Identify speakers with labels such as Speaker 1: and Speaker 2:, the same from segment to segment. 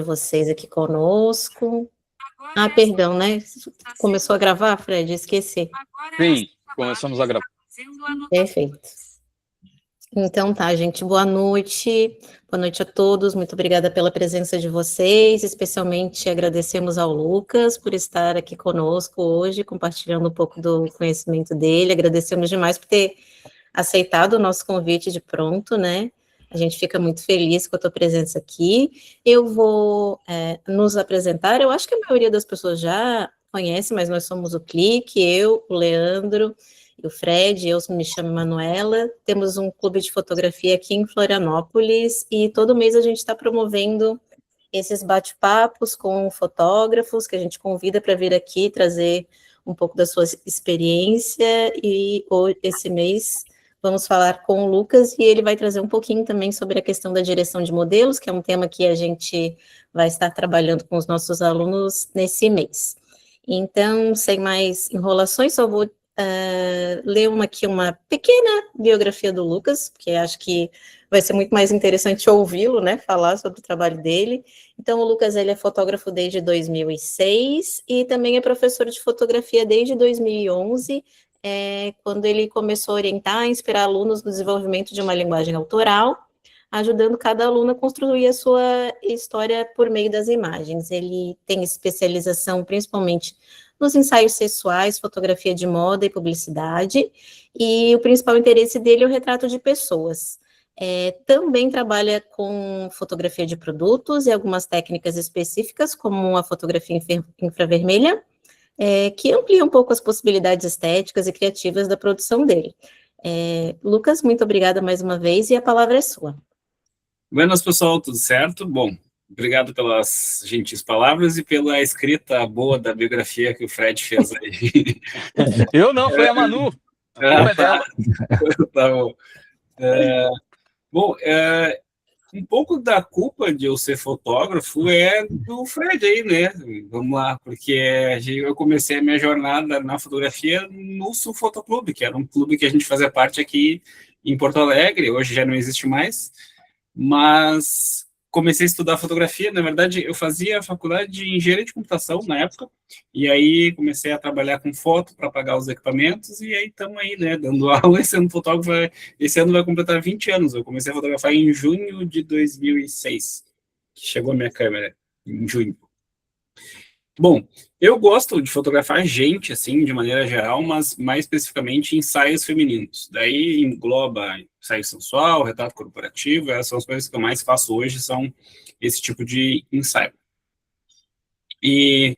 Speaker 1: vocês aqui conosco. Ah, perdão, né? Começou a gravar, Fred? Esqueci.
Speaker 2: Sim, começamos a gravar.
Speaker 1: Perfeito. Então tá, gente, boa noite a todos, muito obrigada pela presença de vocês, especialmente agradecemos ao Lucas por estar aqui conosco hoje, compartilhando um pouco do conhecimento dele, agradecemos demais por ter aceitado o nosso convite de pronto, né? A gente fica muito feliz com a tua presença aqui. Eu vou nos apresentar, eu acho que a maioria das pessoas já conhece, mas nós somos o Clique, eu, o Leandro e o Fred, eu me chamo Manuela, temos um clube de fotografia aqui em Florianópolis e todo mês a gente está promovendo esses bate-papos com fotógrafos que a gente convida para vir aqui trazer um pouco da sua experiência e esse mês vamos falar com o Lucas e ele vai trazer um pouquinho também sobre a questão da direção de modelos, que é um tema que a gente vai estar trabalhando com os nossos alunos nesse mês. Então, sem mais enrolações, só vou ler aqui uma pequena biografia do Lucas, porque acho que vai ser muito mais interessante ouvi-lo, né, falar sobre o trabalho dele. Então, o Lucas, ele é fotógrafo desde 2006 e também é professor de fotografia desde 2011, quando ele começou a orientar e inspirar alunos no desenvolvimento de uma linguagem autoral, ajudando cada aluno a construir a sua história por meio das imagens. Ele tem especialização principalmente nos ensaios sexuais, fotografia de moda e publicidade, e o principal interesse dele é o retrato de pessoas. Também trabalha com fotografia de produtos e algumas técnicas específicas, como a fotografia infravermelha, que amplia um pouco as possibilidades estéticas e criativas da produção dele. Lucas, muito obrigada mais uma vez, e a palavra é sua.
Speaker 2: Buenas, pessoal, tudo certo? Bom, obrigado pelas gentis palavras e pela escrita boa da biografia que o Fred fez aí.
Speaker 3: Eu não, foi a Manu.
Speaker 2: Tá bom. Bom, um pouco da culpa de eu ser fotógrafo é do Fred aí, né? Vamos lá, porque eu comecei a minha jornada na fotografia no Sul Fotoclube, que era um clube que a gente fazia parte aqui em Porto Alegre, hoje já não existe mais, mas comecei a estudar fotografia. Na verdade, eu fazia a faculdade de engenharia de computação na época, e aí comecei a trabalhar com foto para pagar os equipamentos, e aí estamos aí, né, dando aula, sendo fotógrafo. Esse ano vai completar 20 anos, eu comecei a fotografar em junho de 2006, que chegou a minha câmera, em junho. Bom, eu gosto de fotografar gente, assim, de maneira geral, mas mais especificamente ensaios femininos. Daí engloba ensaio sensual, retrato corporativo, essas são as coisas que eu mais faço hoje, são esse tipo de ensaio. E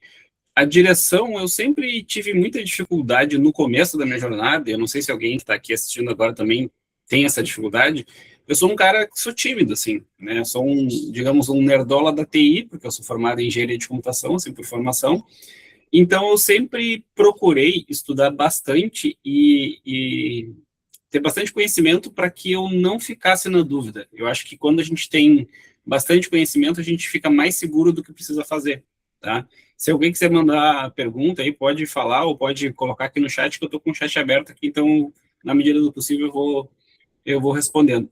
Speaker 2: a direção, eu sempre tive muita dificuldade no começo da minha jornada, eu não sei se alguém que está aqui assistindo agora também tem essa dificuldade. Eu sou um cara que sou tímido, assim, né? Eu sou digamos, um nerdola da TI, porque eu sou formado em engenharia de computação, assim, por formação. Então, eu sempre procurei estudar bastante e ter bastante conhecimento para que eu não ficasse na dúvida. Eu acho que quando a gente tem bastante conhecimento, a gente fica mais seguro do que precisa fazer, tá? Se alguém quiser mandar pergunta aí, pode falar ou pode colocar aqui no chat, que eu estou com o chat aberto aqui, então, na medida do possível, eu vou respondendo.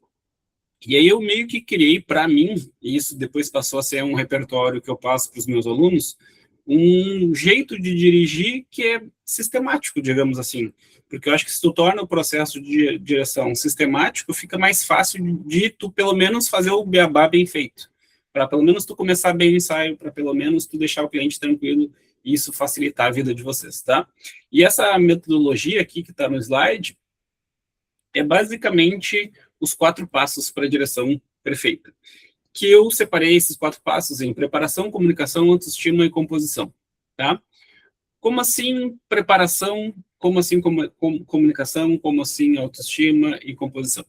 Speaker 2: E aí eu meio que criei para mim, e isso depois passou a ser um repertório que eu passo para os meus alunos, um jeito de dirigir que é sistemático, digamos assim. Porque eu acho que se tu torna o processo de direção sistemático, fica mais fácil de tu, pelo menos, fazer o beabá bem feito. Para pelo menos tu começar bem o ensaio, para pelo menos tu deixar o cliente tranquilo e isso facilitar a vida de vocês, tá? E essa metodologia aqui que está no slide é basicamente os 4 passos para a direção perfeita. Que eu separei esses 4 passos em preparação, comunicação, autoestima e composição, tá? Como assim preparação, como assim comunicação, como assim autoestima e composição?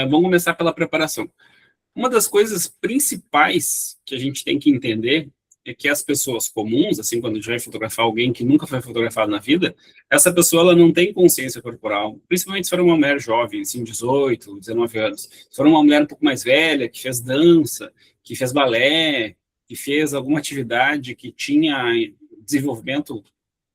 Speaker 2: Vamos começar pela preparação. Uma das coisas principais que a gente tem que entender é que as pessoas comuns, assim, quando a gente vai fotografar alguém que nunca foi fotografado na vida, essa pessoa ela não tem consciência corporal, principalmente se for uma mulher jovem, assim, 18, 19 anos. Se for uma mulher um pouco mais velha, que fez dança, que fez balé, que fez alguma atividade que tinha desenvolvimento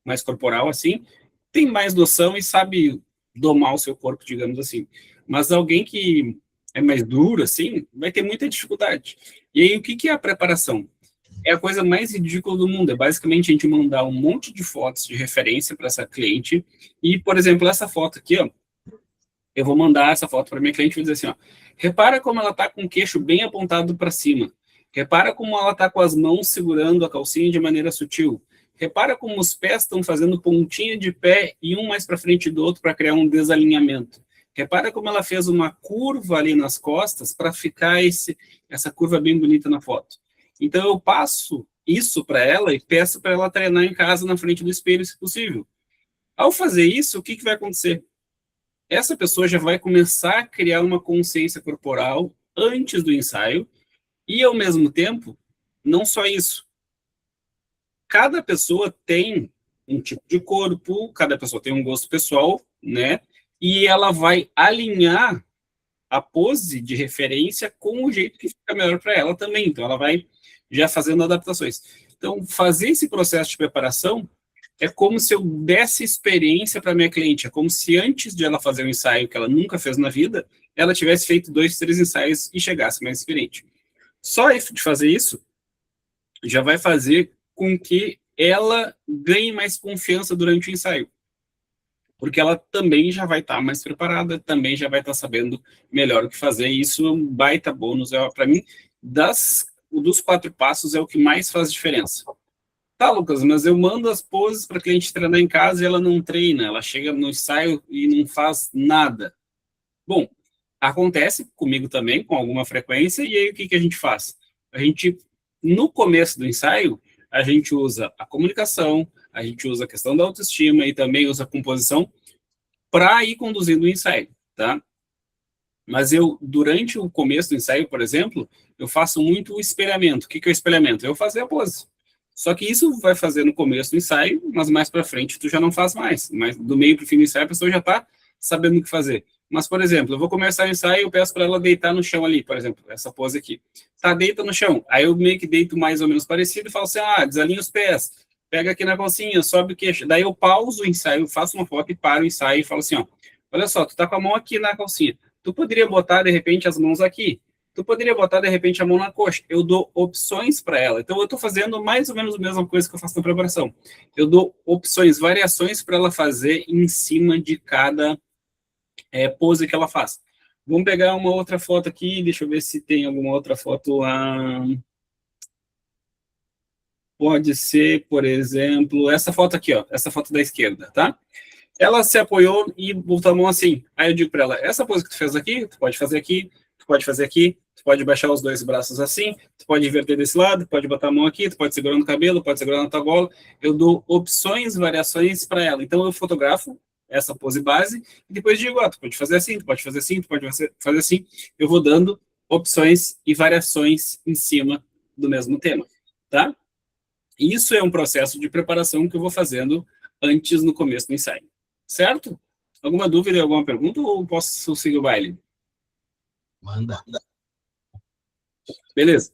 Speaker 2: mais corporal, assim, tem mais noção e sabe domar o seu corpo, digamos assim. Mas alguém que é mais duro, assim, vai ter muita dificuldade. E aí, o que é a preparação? É a coisa mais ridícula do mundo. É basicamente a gente mandar um monte de fotos de referência para essa cliente. E, por exemplo, essa foto aqui, ó, eu vou mandar essa foto para minha cliente e vou dizer assim, ó, repara como ela está com o queixo bem apontado para cima. Repara como ela está com as mãos segurando a calcinha de maneira sutil. Repara como os pés estão fazendo pontinha de pé e um mais para frente do outro para criar um desalinhamento. Repara como ela fez uma curva ali nas costas para ficar essa curva bem bonita na foto. Então, eu passo isso para ela e peço para ela treinar em casa na frente do espelho, se possível. Ao fazer isso, o que vai acontecer? Essa pessoa já vai começar a criar uma consciência corporal antes do ensaio e, ao mesmo tempo, não só isso. Cada pessoa tem um tipo de corpo, cada pessoa tem um gosto pessoal, né? E ela vai alinhar a pose de referência com o jeito que fica melhor para ela também. Então, ela vai já fazendo adaptações. Então, fazer esse processo de preparação é como se eu desse experiência para minha cliente. É como se antes de ela fazer um ensaio que ela nunca fez na vida, ela tivesse feito 2, 3 ensaios e chegasse mais experiente. Só de fazer isso já vai fazer com que ela ganhe mais confiança durante o ensaio. Porque ela também já vai estar mais preparada, também já vai estar sabendo melhor o que fazer. E isso é um baita bônus. Para mim, dos 4 passos, é o que mais faz diferença. Tá, Lucas, mas eu mando as poses para a cliente treinar em casa e ela não treina. Ela chega no ensaio e não faz nada. Bom, acontece comigo também, com alguma frequência. E aí, o que a gente faz? A gente, no começo do ensaio, a gente usa a comunicação, a gente usa a questão da autoestima e também usa a composição para ir conduzindo o ensaio, tá? Mas durante o começo do ensaio, por exemplo, eu faço muito o espelhamento. O que é o espelhamento? Eu fazer a pose. Só que isso vai fazer no começo do ensaio, mas mais para frente tu já não faz mais. Mas do meio para o fim do ensaio, a pessoa já está sabendo o que fazer. Mas, por exemplo, eu vou começar o ensaio e eu peço para ela deitar no chão ali, por exemplo, essa pose aqui. Tá, deita no chão. Aí eu meio que deito mais ou menos parecido e falo assim, desalinha os pés, pega aqui na calcinha, sobe o queixo. Daí eu pauso o ensaio, faço uma foto e paro o ensaio e falo assim, ó, olha só, tu tá com a mão aqui na calcinha. Tu poderia botar, de repente, as mãos aqui. Tu poderia botar, de repente, a mão na coxa. Eu dou opções para ela. Então, eu estou fazendo mais ou menos a mesma coisa que eu faço na preparação. Eu dou opções, variações para ela fazer em cima de cada pose que ela faz. Vamos pegar uma outra foto aqui. Deixa eu ver se tem alguma outra foto lá. Pode ser, por exemplo, essa foto aqui, ó. Essa foto da esquerda, tá? Ela se apoiou e botou a mão assim. Aí eu digo para ela, essa pose que tu fez aqui, tu pode fazer aqui, tu pode fazer aqui, tu pode baixar os 2 braços assim, tu pode inverter desse lado, pode botar a mão aqui, tu pode segurar no cabelo, pode segurar na tua gola. Eu dou opções, variações para ela. Então eu fotografo essa pose base e depois digo, tu pode fazer assim, tu pode fazer assim, tu pode fazer assim. Eu vou dando opções e variações em cima do mesmo tema, tá? Isso é um processo de preparação que eu vou fazendo antes, no começo do ensaio. Certo? Alguma dúvida, alguma pergunta, ou posso seguir o baile?
Speaker 4: Manda.
Speaker 2: Beleza.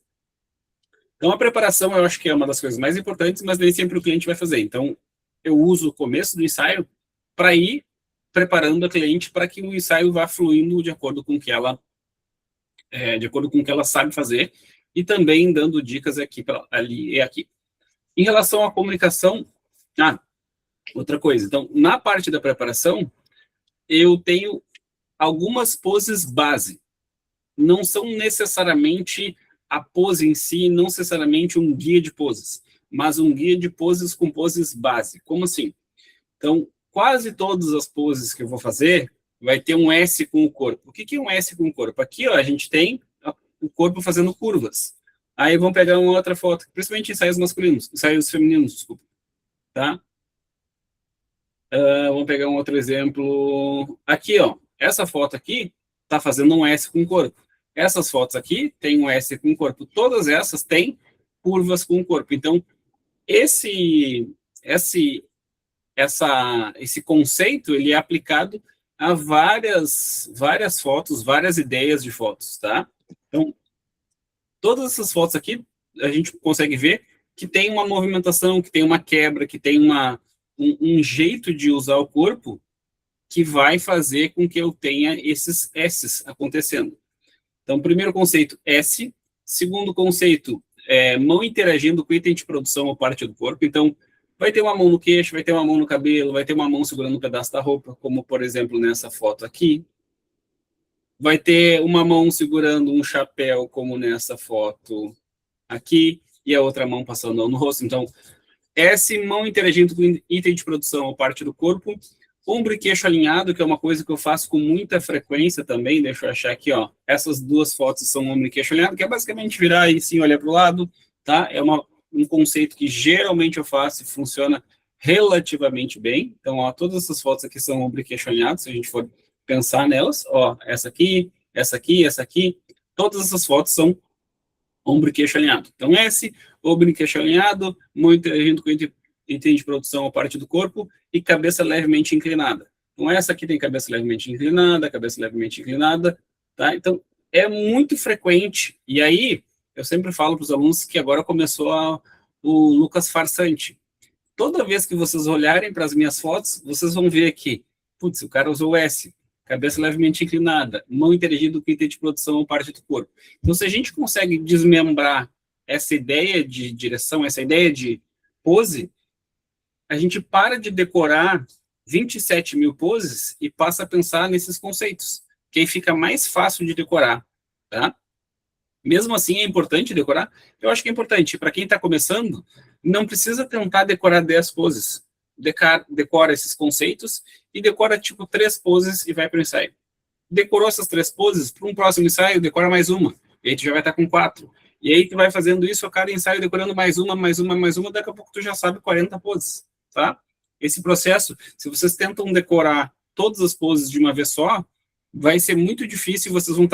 Speaker 2: Então, a preparação eu acho que é uma das coisas mais importantes, mas nem sempre o cliente vai fazer. Então, eu uso o começo do ensaio para ir preparando a cliente para que o ensaio vá fluindo de acordo com o que ela sabe fazer e também dando dicas aqui, ali e aqui. Em relação à comunicação, outra coisa. Então, na parte da preparação, eu tenho algumas poses base. Não são necessariamente a pose em si, não necessariamente um guia de poses, mas um guia de poses com poses base. Como assim? Então, quase todas as poses que eu vou fazer vai ter um S com o corpo. O que é um S com o corpo? Aqui, ó, a gente tem o corpo fazendo curvas. Aí vamos pegar uma outra foto, principalmente ensaios masculinos, ensaios femininos, desculpa. Tá? Vamos pegar um outro exemplo. Aqui, ó, essa foto aqui está fazendo um S com o corpo. Essas fotos aqui têm um S com o corpo. Todas essas têm curvas com o corpo. Então, esse conceito ele é aplicado a várias fotos, várias ideias de fotos, tá? Então, todas essas fotos aqui, a gente consegue ver que tem uma movimentação, que tem uma quebra, que tem um jeito de usar o corpo que vai fazer com que eu tenha esses S's acontecendo. Então, primeiro conceito, S. Segundo conceito, mão interagindo com o item de produção ou parte do corpo. Então, vai ter uma mão no queixo, vai ter uma mão no cabelo, vai ter uma mão segurando um pedaço da roupa, como, por exemplo, nessa foto aqui. Vai ter uma mão segurando um chapéu, como nessa foto aqui, e a outra mão passando no rosto. Então, S, mão interagindo com item de produção ou parte do corpo. Ombro e queixo alinhado, que é uma coisa que eu faço com muita frequência também. Deixa eu achar aqui, ó. Essas duas fotos são ombro e queixo alinhado, que é basicamente virar e sim olhar para o lado, tá? É um conceito que geralmente eu faço e funciona relativamente bem. Então, ó, todas essas fotos aqui são ombro e queixo alinhado, se a gente for pensar nelas. Ó, essa aqui, essa aqui, essa aqui. Todas essas fotos são ombro e queixo alinhado. Então, S, ombro e queixo alinhado, mão interagindo com item de produção ou parte do corpo, e cabeça levemente inclinada. Então, essa aqui tem cabeça levemente inclinada, tá? Então, é muito frequente, e aí, eu sempre falo para os alunos que agora começou o Lucas Farsante. Toda vez que vocês olharem para as minhas fotos, vocês vão ver aqui, putz, o cara usou S, cabeça levemente inclinada, mão interagindo com item de produção ou parte do corpo. Então, se a gente consegue desmembrar essa ideia de direção, essa ideia de pose, a gente para de decorar 27 mil poses e passa a pensar nesses conceitos, que aí fica mais fácil de decorar, tá? Mesmo assim, é importante decorar? Eu acho que é importante. Para quem está começando, não precisa tentar decorar 10 poses. Decora esses conceitos e decora, tipo, 3 poses e vai para o ensaio. Decorou essas 3 poses, para um próximo ensaio, decora mais uma. E aí tu já vai estar com 4. E aí tu vai fazendo isso a cada ensaio, decorando mais uma, daqui a pouco tu já sabe 40 poses. Tá? Esse processo, se vocês tentam decorar todas as poses de uma vez só, vai ser muito difícil, vocês vão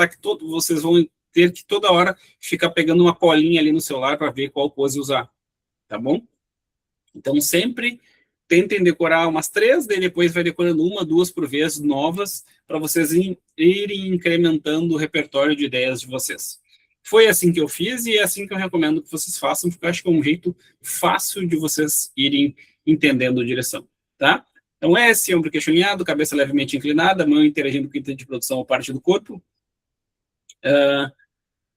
Speaker 2: ter que toda hora ficar pegando uma colinha ali no celular para ver qual pose usar, tá bom? Então, sempre tentem decorar umas 3, daí depois vai decorando 1, 2 por vez, novas, para vocês irem incrementando o repertório de ideias de vocês. Foi assim que eu fiz e é assim que eu recomendo que vocês façam, porque eu acho que é um jeito fácil de vocês irem entendendo a direção, tá? Então, S, ombro queixo alinhado, cabeça levemente inclinada, mão interagindo com o item de produção ou parte do corpo,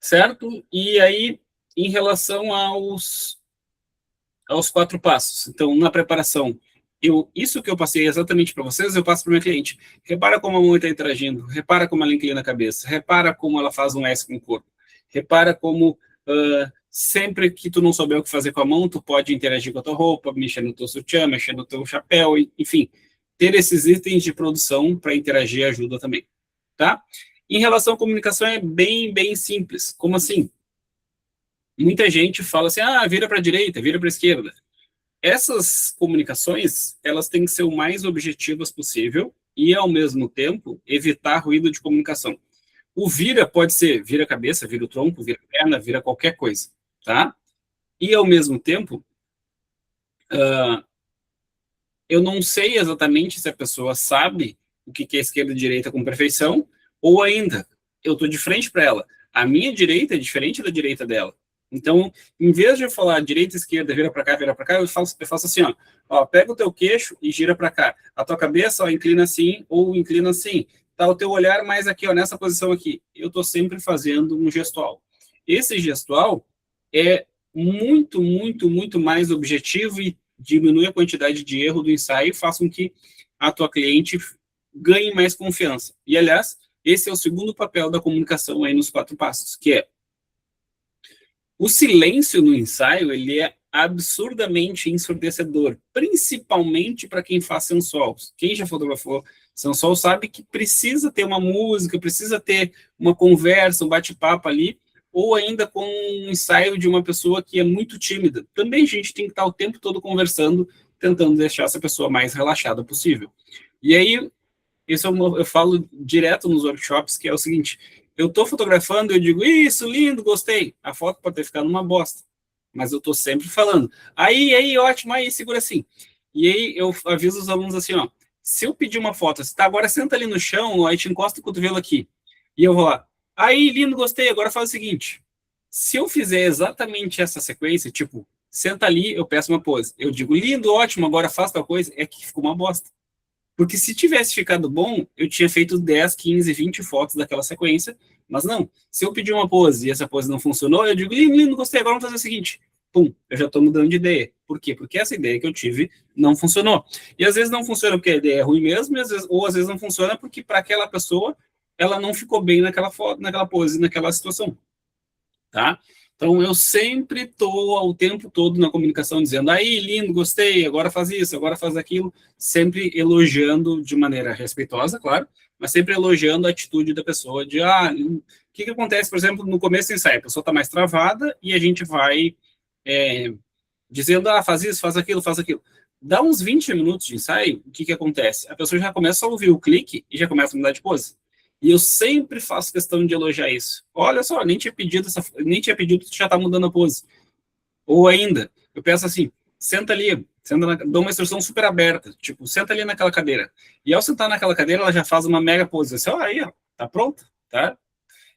Speaker 2: certo? E aí, em relação aos 4 passos. Então, na preparação, isso que eu passei exatamente para vocês, eu passo para o meu cliente. Repara como a mão está interagindo, repara como ela inclina a cabeça, repara como ela faz um S com o corpo, repara como... sempre que tu não souber o que fazer com a mão, tu pode interagir com a tua roupa, mexer no teu sutiã, mexer no teu chapéu, enfim. Ter esses itens de produção para interagir ajuda também, tá? Em relação à comunicação é bem, bem simples. Como assim? Muita gente fala assim, vira para a direita, vira para a esquerda. Essas comunicações, elas têm que ser o mais objetivas possível e, ao mesmo tempo, evitar ruído de comunicação. O vira pode ser vira a cabeça, vira o tronco, vira a perna, vira qualquer coisa, tá? E, ao mesmo tempo, eu não sei exatamente se a pessoa sabe o que é esquerda e direita com perfeição, ou ainda, eu estou de frente para ela. A minha direita é diferente da direita dela. Então, em vez de eu falar direita, esquerda, vira para cá, eu faço assim, ó, pega o teu queixo e gira para cá. A tua cabeça, ó, inclina assim ou inclina assim. Tá o teu olhar mais aqui, ó, nessa posição aqui. Eu estou sempre fazendo um gestual. Esse gestual é muito, muito, muito mais objetivo e diminui a quantidade de erro do ensaio e faz com que a tua cliente ganhe mais confiança. E, aliás, esse é o segundo papel da comunicação aí nos 4 passos, que é o silêncio no ensaio, ele é absurdamente ensurdecedor, principalmente para quem faz sensual. Quem já fotografou sensual sabe que precisa ter uma música, precisa ter uma conversa, um bate-papo ali, ou ainda com um ensaio de uma pessoa que é muito tímida. Também a gente tem que estar o tempo todo conversando, tentando deixar essa pessoa mais relaxada possível. E aí, isso eu falo direto nos workshops, que é o seguinte: eu estou fotografando, eu digo, isso, lindo, gostei. A foto pode ter ficado uma bosta, mas eu estou sempre falando. Aí, ótimo, aí, segura assim. E aí eu aviso os alunos assim, ó, se eu pedir uma foto, tá, agora senta ali no chão, aí te encosta o cotovelo aqui. E eu vou lá, aí, lindo, gostei, agora faz o seguinte, se eu fizer exatamente essa sequência, tipo, senta ali, eu peço uma pose. Eu digo, lindo, ótimo, agora faz tal coisa, é que ficou uma bosta. Porque se tivesse ficado bom, eu tinha feito 10, 15, 20 fotos daquela sequência, Mas não, se eu pedir uma pose e essa pose não funcionou, eu digo, não gostei, agora vamos fazer o seguinte. Pum, eu já estou mudando de ideia. Por quê? Porque essa ideia que eu tive não funcionou. E às vezes não funciona porque a ideia é ruim mesmo, ou às vezes não funciona porque para aquela pessoa ela não ficou bem naquela foto, naquela pose, naquela situação. Tá? Então, eu sempre estou o tempo todo na comunicação dizendo, aí, lindo, gostei, agora faz isso, agora faz aquilo, sempre elogiando de maneira respeitosa, claro, mas sempre elogiando a atitude da pessoa de, o que acontece, por exemplo, no começo do ensaio, a pessoa está mais travada e a gente vai dizendo, faz isso, faz aquilo, faz aquilo. Dá uns 20 minutos de ensaio, o que acontece? A pessoa já começa a ouvir o clique e já começa a mudar de pose. E eu sempre faço questão de elogiar isso. Olha só, nem tinha pedido, tu já está mudando a pose. Ou ainda, eu peço assim, senta ali, dou uma instrução super aberta, tipo, senta ali naquela cadeira. E ao sentar naquela cadeira, ela já faz uma mega pose. Assim, aí, ó, tá pronto, tá?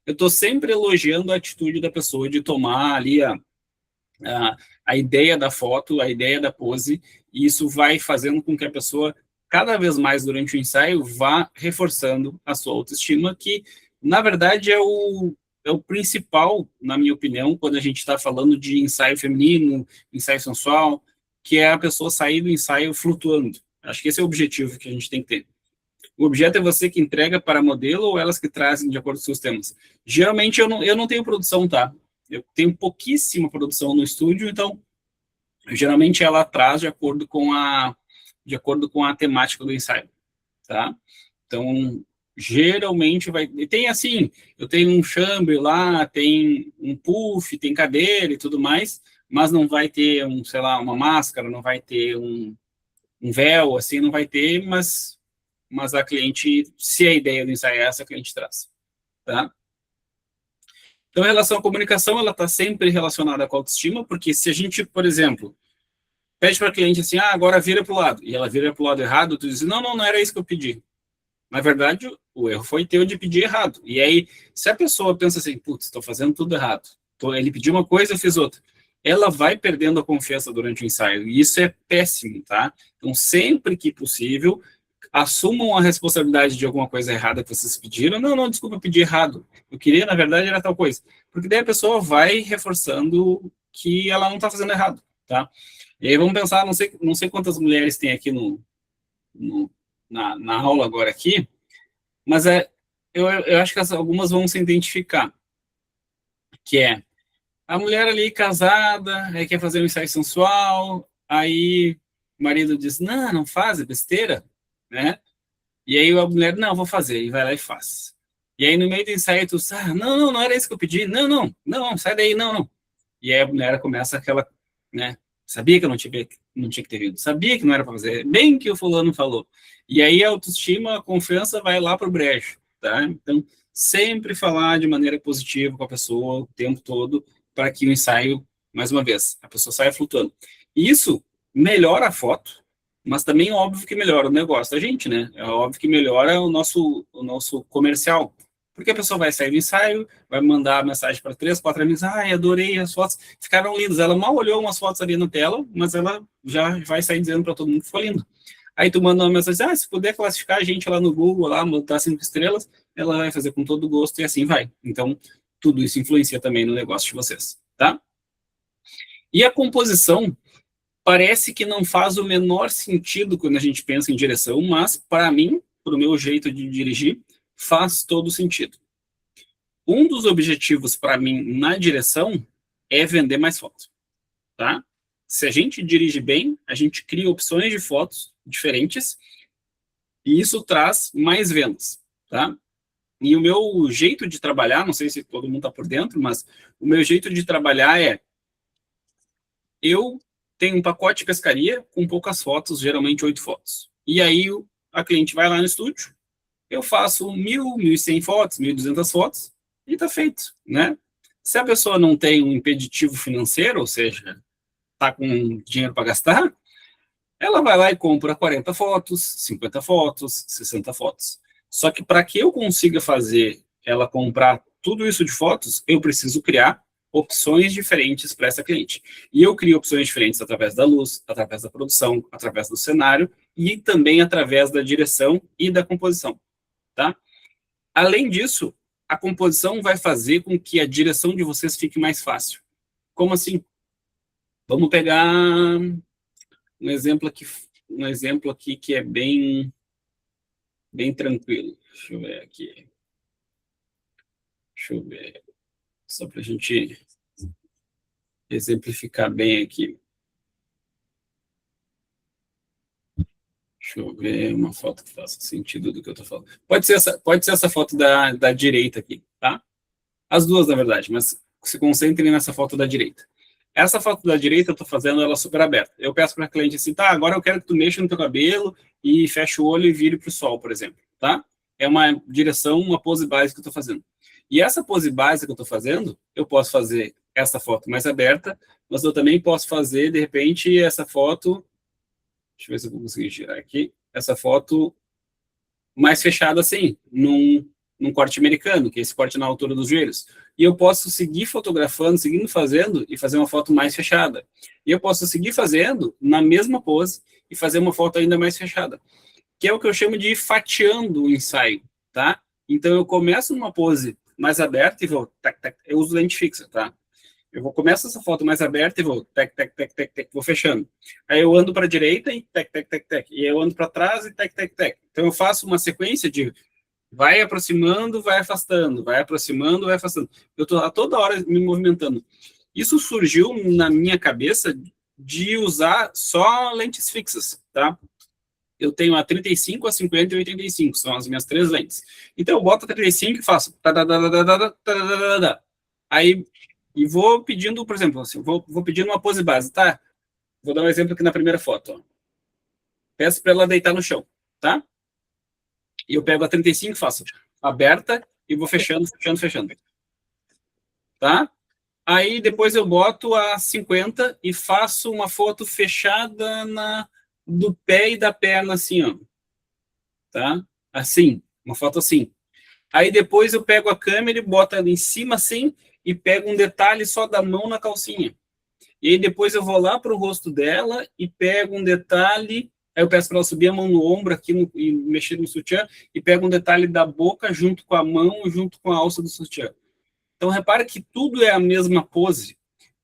Speaker 2: Eu estou sempre elogiando a atitude da pessoa de tomar ali a ideia da foto, a ideia da pose, e isso vai fazendo com que a pessoa cada vez mais durante o ensaio vá reforçando a sua autoestima, que, na verdade, é o principal, na minha opinião, quando a gente está falando de ensaio feminino, ensaio sensual, que é a pessoa sair do ensaio flutuando. Acho que esse é o objetivo que a gente tem que ter. O objeto é você que entrega para a modelo ou elas que trazem de acordo com os seus temas? Geralmente, eu não tenho produção, tá? Eu tenho pouquíssima produção no estúdio, então, geralmente, ela traz de acordo com a temática do ensaio, tá? Então, geralmente vai... E tem assim, eu tenho um chamber lá, tem um puff, tem cadeira e tudo mais, mas não vai ter, sei lá, uma máscara, não vai ter um véu, assim, não vai ter, mas a cliente, se a ideia do ensaio é essa, a cliente traz, tá? Então, em relação à comunicação, ela está sempre relacionada com a autoestima, porque se a gente, por exemplo, pede para a cliente assim, agora vira para o lado, e ela vira para o lado errado, tu diz, não era isso que eu pedi. Na verdade, o erro foi teu de pedir errado. E aí, se a pessoa pensa assim, putz, estou fazendo tudo errado, ele pediu uma coisa, eu fiz outra, ela vai perdendo a confiança durante o ensaio, e isso é péssimo, tá? Então, sempre que possível, assumam a responsabilidade de alguma coisa errada que vocês pediram. Não, desculpa, eu pedi errado. Eu queria, na verdade, era tal coisa. Porque daí a pessoa vai reforçando que ela não está fazendo errado, tá? E aí vamos pensar, não sei quantas mulheres tem aqui na aula agora aqui, mas eu acho que algumas vão se identificar, que é a mulher ali casada, aí quer fazer um ensaio sensual, aí o marido diz, não faz, é besteira, né? E aí a mulher, não, vou fazer, e vai lá e faz. E aí no meio do ensaio tu, não era isso que eu pedi, não, sai daí, não. E aí a mulher começa aquela, né, sabia que eu não tinha que ter vindo, sabia que não era para fazer, bem que o fulano falou. E aí a autoestima, a confiança vai lá para o brejo, tá? Então, sempre falar de maneira positiva com a pessoa o tempo todo, para que o ensaio, mais uma vez, a pessoa saia flutuando. Isso melhora a foto, mas também é óbvio que melhora o negócio da gente, né? É óbvio que melhora o nosso comercial. Porque a pessoa vai sair do ensaio, vai mandar mensagem para 3, 4 amigos, adorei as fotos, ficaram lindas. Ela mal olhou umas fotos ali na tela, mas ela já vai sair dizendo para todo mundo que ficou lindo. Aí tu manda uma mensagem, se puder classificar a gente lá no Google, lá, botar 5 estrelas, ela vai fazer com todo gosto e assim vai. Então, tudo isso influencia também no negócio de vocês, tá? E a composição parece que não faz o menor sentido quando a gente pensa em direção, mas, para mim, para o meu jeito de dirigir, faz todo sentido. Um dos objetivos, para mim, na direção, é vender mais fotos, tá? Se a gente dirige bem, a gente cria opções de fotos diferentes e isso traz mais vendas, tá? E o meu jeito de trabalhar, não sei se todo mundo está por dentro, mas o meu jeito de trabalhar é eu tenho um pacote de pescaria com poucas fotos, geralmente 8 fotos. E aí a cliente vai lá no estúdio, eu faço 1.000, 1.100 fotos, 1.200 fotos e está feito, né? Se a pessoa não tem um impeditivo financeiro, ou seja, está com dinheiro para gastar, ela vai lá e compra 40 fotos, 50 fotos, 60 fotos. Só que para que eu consiga fazer ela comprar tudo isso de fotos, eu preciso criar opções diferentes para essa cliente. E eu crio opções diferentes através da luz, através da produção, através do cenário e também através da direção e da composição, tá? Além disso, a composição vai fazer com que a direção de vocês fique mais fácil. Como assim? Vamos pegar um exemplo aqui que é bem tranquilo. Deixa eu ver aqui. Deixa eu ver. Só para a gente exemplificar bem aqui. Deixa eu ver uma foto que faça sentido do que eu estou falando. Pode ser essa foto da direita aqui, tá? As duas, na verdade, mas se concentrem nessa foto da direita. Essa foto da direita eu estou fazendo ela super aberta. Eu peço para a cliente assim, tá, agora eu quero que tu mexa no teu cabelo e feche o olho e vire para o sol, por exemplo, tá? É uma direção, uma pose básica que eu estou fazendo. E essa pose básica que eu estou fazendo, eu posso fazer essa foto mais aberta, mas eu também posso fazer, de repente, essa foto... Deixa eu ver se eu vou conseguir tirar aqui. Essa foto mais fechada assim, num corte americano, que é esse corte na altura dos joelhos. E eu posso seguir fotografando, seguindo fazendo, e fazer uma foto mais fechada. E eu posso seguir fazendo na mesma pose e fazer uma foto ainda mais fechada. Que é o que eu chamo de ir fatiando o ensaio, tá? Então eu começo numa pose mais aberta e vou... Tac, tac, eu uso lente fixa, tá? Eu começo essa foto mais aberta e vou tec, tec, tec, tec, tec, vou fechando. Aí eu ando para a direita e tec, tec, tec, tec. E eu ando para trás e tec, tec, tec. Então eu faço uma sequência de vai aproximando, vai afastando, vai aproximando, vai afastando. Eu estou a toda hora me movimentando. Isso surgiu na minha cabeça de usar só lentes fixas, tá? Eu tenho a 35, a 50 e a 85, são as minhas 3 lentes. Então eu boto a 35 e faço... Aí... E vou pedindo, por exemplo, assim, vou pedindo uma pose base, tá? Vou dar um exemplo aqui na primeira foto. Ó. Peço para ela deitar no chão, tá? E eu pego a 35 e faço aberta e vou fechando, fechando, fechando. Tá? Aí depois eu boto a 50 e faço uma foto fechada do pé e da perna, assim, ó. Tá? Assim, uma foto assim. Aí depois eu pego a câmera e boto ela em cima, assim, e pego um detalhe só da mão na calcinha. E aí depois eu vou lá para o rosto dela e pego um detalhe, aí eu peço para ela subir a mão no ombro aqui e mexer no sutiã, e pego um detalhe da boca junto com a mão, junto com a alça do sutiã. Então repara que tudo é a mesma pose,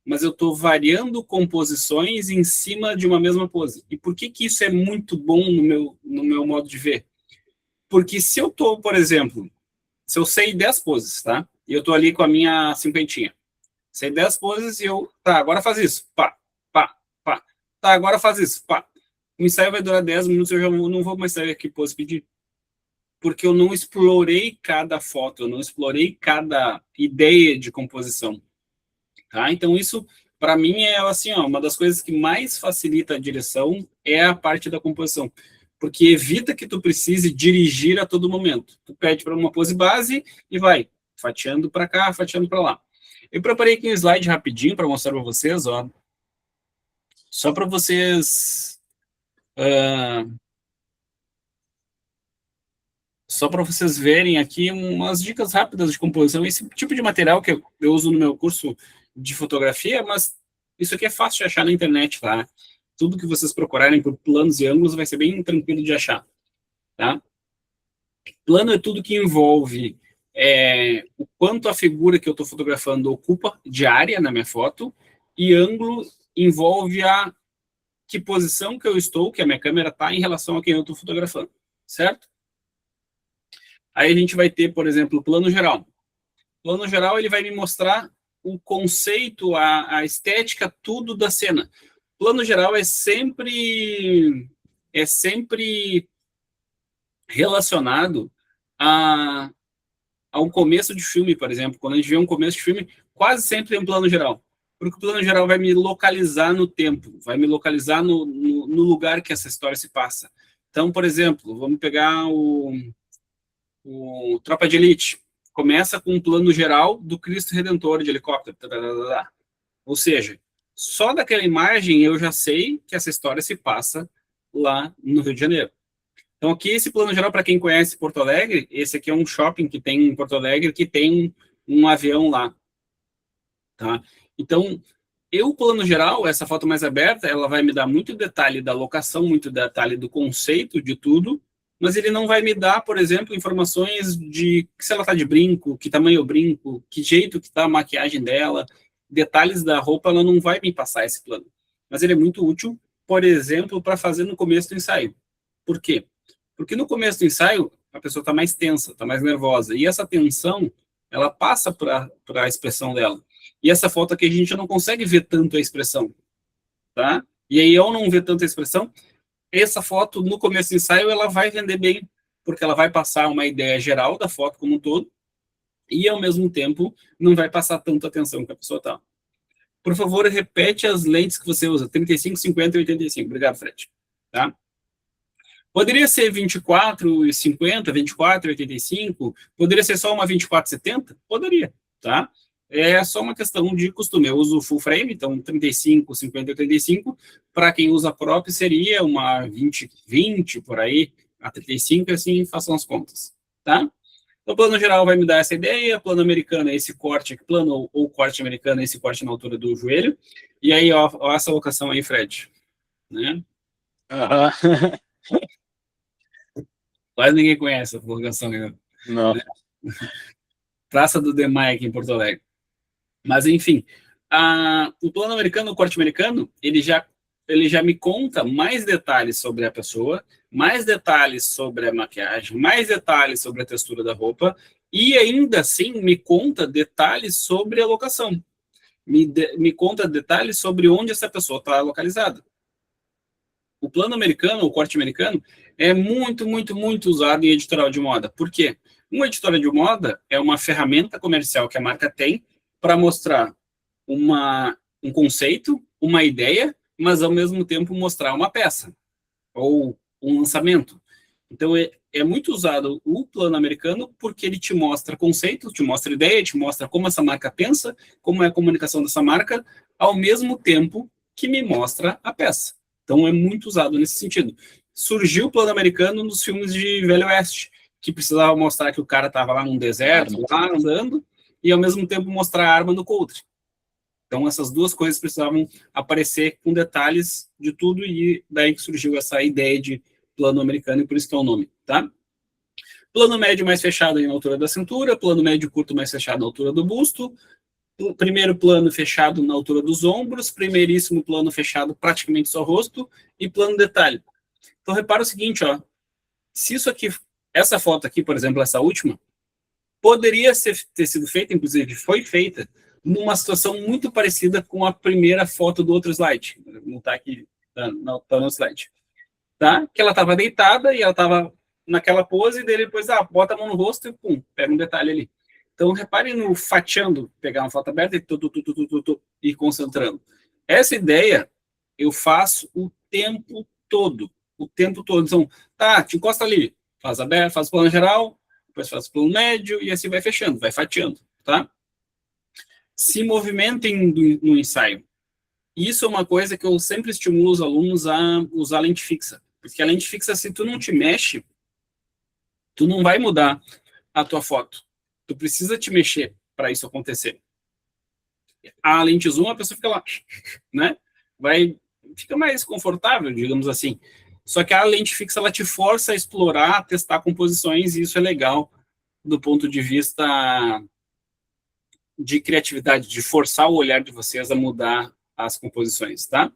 Speaker 2: mas eu estou variando composições em cima de uma mesma pose. E por que isso é muito bom no meu modo de ver? Porque se eu estou, por exemplo, se eu sei 10 poses, tá? E eu tô ali com a minha cinquentinha. Sei 10 poses e eu... Tá, agora faz isso. Pá, pá, pá. Tá, agora faz isso. Pá. O ensaio vai durar 10 minutos, eu já não vou mais saber que pose pedir. Porque eu não explorei cada foto, eu não explorei cada ideia de composição. Tá? Então isso, para mim, é assim, ó, uma das coisas que mais facilita a direção é a parte da composição. Porque evita que tu precise dirigir a todo momento. Tu pede para uma pose base e vai fatiando para cá, fatiando para lá. Eu preparei aqui um slide rapidinho para mostrar para vocês, ó. Só para vocês... só para vocês verem aqui umas dicas rápidas de composição. Esse tipo de material que eu uso no meu curso de fotografia, mas isso aqui é fácil de achar na internet, tá? Tudo que vocês procurarem por planos e ângulos vai ser bem tranquilo de achar, tá? Plano é tudo que envolve o quanto a figura que eu estou fotografando ocupa de área na minha foto, e ângulo envolve a que posição que eu estou, que a minha câmera está em relação a quem eu estou fotografando, certo? Aí a gente vai ter, por exemplo, o plano geral. O plano geral ele vai me mostrar o conceito, a estética, tudo da cena. O plano geral é sempre relacionado ao começo de filme, por exemplo. Quando a gente vê um começo de filme, quase sempre tem um plano geral. Porque o plano geral vai me localizar no tempo, vai me localizar no lugar que essa história se passa. Então, por exemplo, vamos pegar o Tropa de Elite. Começa com um plano geral do Cristo Redentor de helicóptero. Ou seja, só daquela imagem eu já sei que essa história se passa lá no Rio de Janeiro. Então aqui esse plano geral, para quem conhece Porto Alegre, esse aqui é um shopping que tem em Porto Alegre, que tem um avião lá. Tá? Então, o plano geral, essa foto mais aberta, ela vai me dar muito detalhe da locação, muito detalhe do conceito de tudo, mas ele não vai me dar, por exemplo, informações de se ela está de brinco, que tamanho é o brinco, que jeito que está a maquiagem dela, detalhes da roupa, ela não vai me passar esse plano. Mas ele é muito útil, por exemplo, para fazer no começo do ensaio. Por quê? Porque no começo do ensaio, a pessoa está mais tensa, está mais nervosa, e essa tensão, ela passa para a expressão dela. E essa foto aqui a gente não consegue ver tanto a expressão, tá? E aí, ao não ver tanto a expressão, essa foto, no começo do ensaio, ela vai vender bem, porque ela vai passar uma ideia geral da foto como um todo, e, ao mesmo tempo, não vai passar tanta atenção que a pessoa está. Por favor, repete as lentes que você usa, 35, 50 e 85. Obrigado, Fred. Tá? Poderia ser 24 e 50, 24 e 85? Poderia ser só uma 24 e 70? Poderia, tá? É só uma questão de costume. Eu uso full frame, então 35, 50 e 85. Para quem usa crop, seria uma 20, 20 por aí, a 35, assim, façam as contas, tá? O plano geral vai me dar essa ideia, plano americano é esse corte aqui, plano ou corte americano é esse corte na altura do joelho, e aí, ó essa locação aí, Fred, né? Quase ninguém conhece a locação, né?
Speaker 3: Não.
Speaker 2: Praça do Demai aqui em Porto Alegre. Mas, enfim, o plano americano, o corte americano, ele já me conta mais detalhes sobre a pessoa, mais detalhes sobre a maquiagem, mais detalhes sobre a textura da roupa, e ainda assim me conta detalhes sobre a locação. Me conta detalhes sobre onde essa pessoa está localizada. O plano americano, o corte americano, é muito, muito, muito usado em editorial de moda. Por quê? Um editorial de moda é uma ferramenta comercial que a marca tem para mostrar um conceito, uma ideia, mas ao mesmo tempo mostrar uma peça ou um lançamento. Então é muito usado o plano americano porque ele te mostra conceito, te mostra ideia, te mostra como essa marca pensa, como é a comunicação dessa marca, ao mesmo tempo que me mostra a peça. Então é muito usado nesse sentido. Surgiu o plano americano nos filmes de Velho Oeste, que precisava mostrar que o cara estava lá num deserto, lá andando, e ao mesmo tempo mostrar a arma no coldre. Então, essas duas coisas precisavam aparecer com detalhes de tudo, e daí que surgiu essa ideia de plano americano, e por isso que é o nome, tá? Plano médio mais fechado na altura da cintura, plano médio curto mais fechado na altura do busto, primeiro plano fechado na altura dos ombros, primeiríssimo plano fechado praticamente só rosto, e plano detalhe. Então, repara o seguinte, ó, se isso aqui, essa foto aqui, por exemplo, essa última, poderia ter sido feita, inclusive foi feita, numa situação muito parecida com a primeira foto do outro slide. Não está aqui, tá no slide. Tá? Que ela estava deitada e ela estava naquela pose, e daí depois, bota a mão no rosto e pum, pega um detalhe ali. Então, reparem no fatiando, pegar uma foto aberta e concentrando. Essa ideia eu faço o tempo todo. O tempo todo. Então, tá, te encosta ali, faz aberto, faz o plano geral, depois faz o plano médio, e assim vai fechando, vai fatiando, tá? Se movimentem no ensaio. Isso é uma coisa que eu sempre estimulo os alunos a usar lente fixa. Porque a lente fixa, se tu não te mexe, tu não vai mudar a tua foto. Tu precisa te mexer para isso acontecer. A lente zoom, a pessoa fica lá, né? Fica mais confortável, digamos assim. Só que a lente fixa, ela te força a explorar, a testar composições, e isso é legal do ponto de vista de criatividade, de forçar o olhar de vocês a mudar as composições, tá?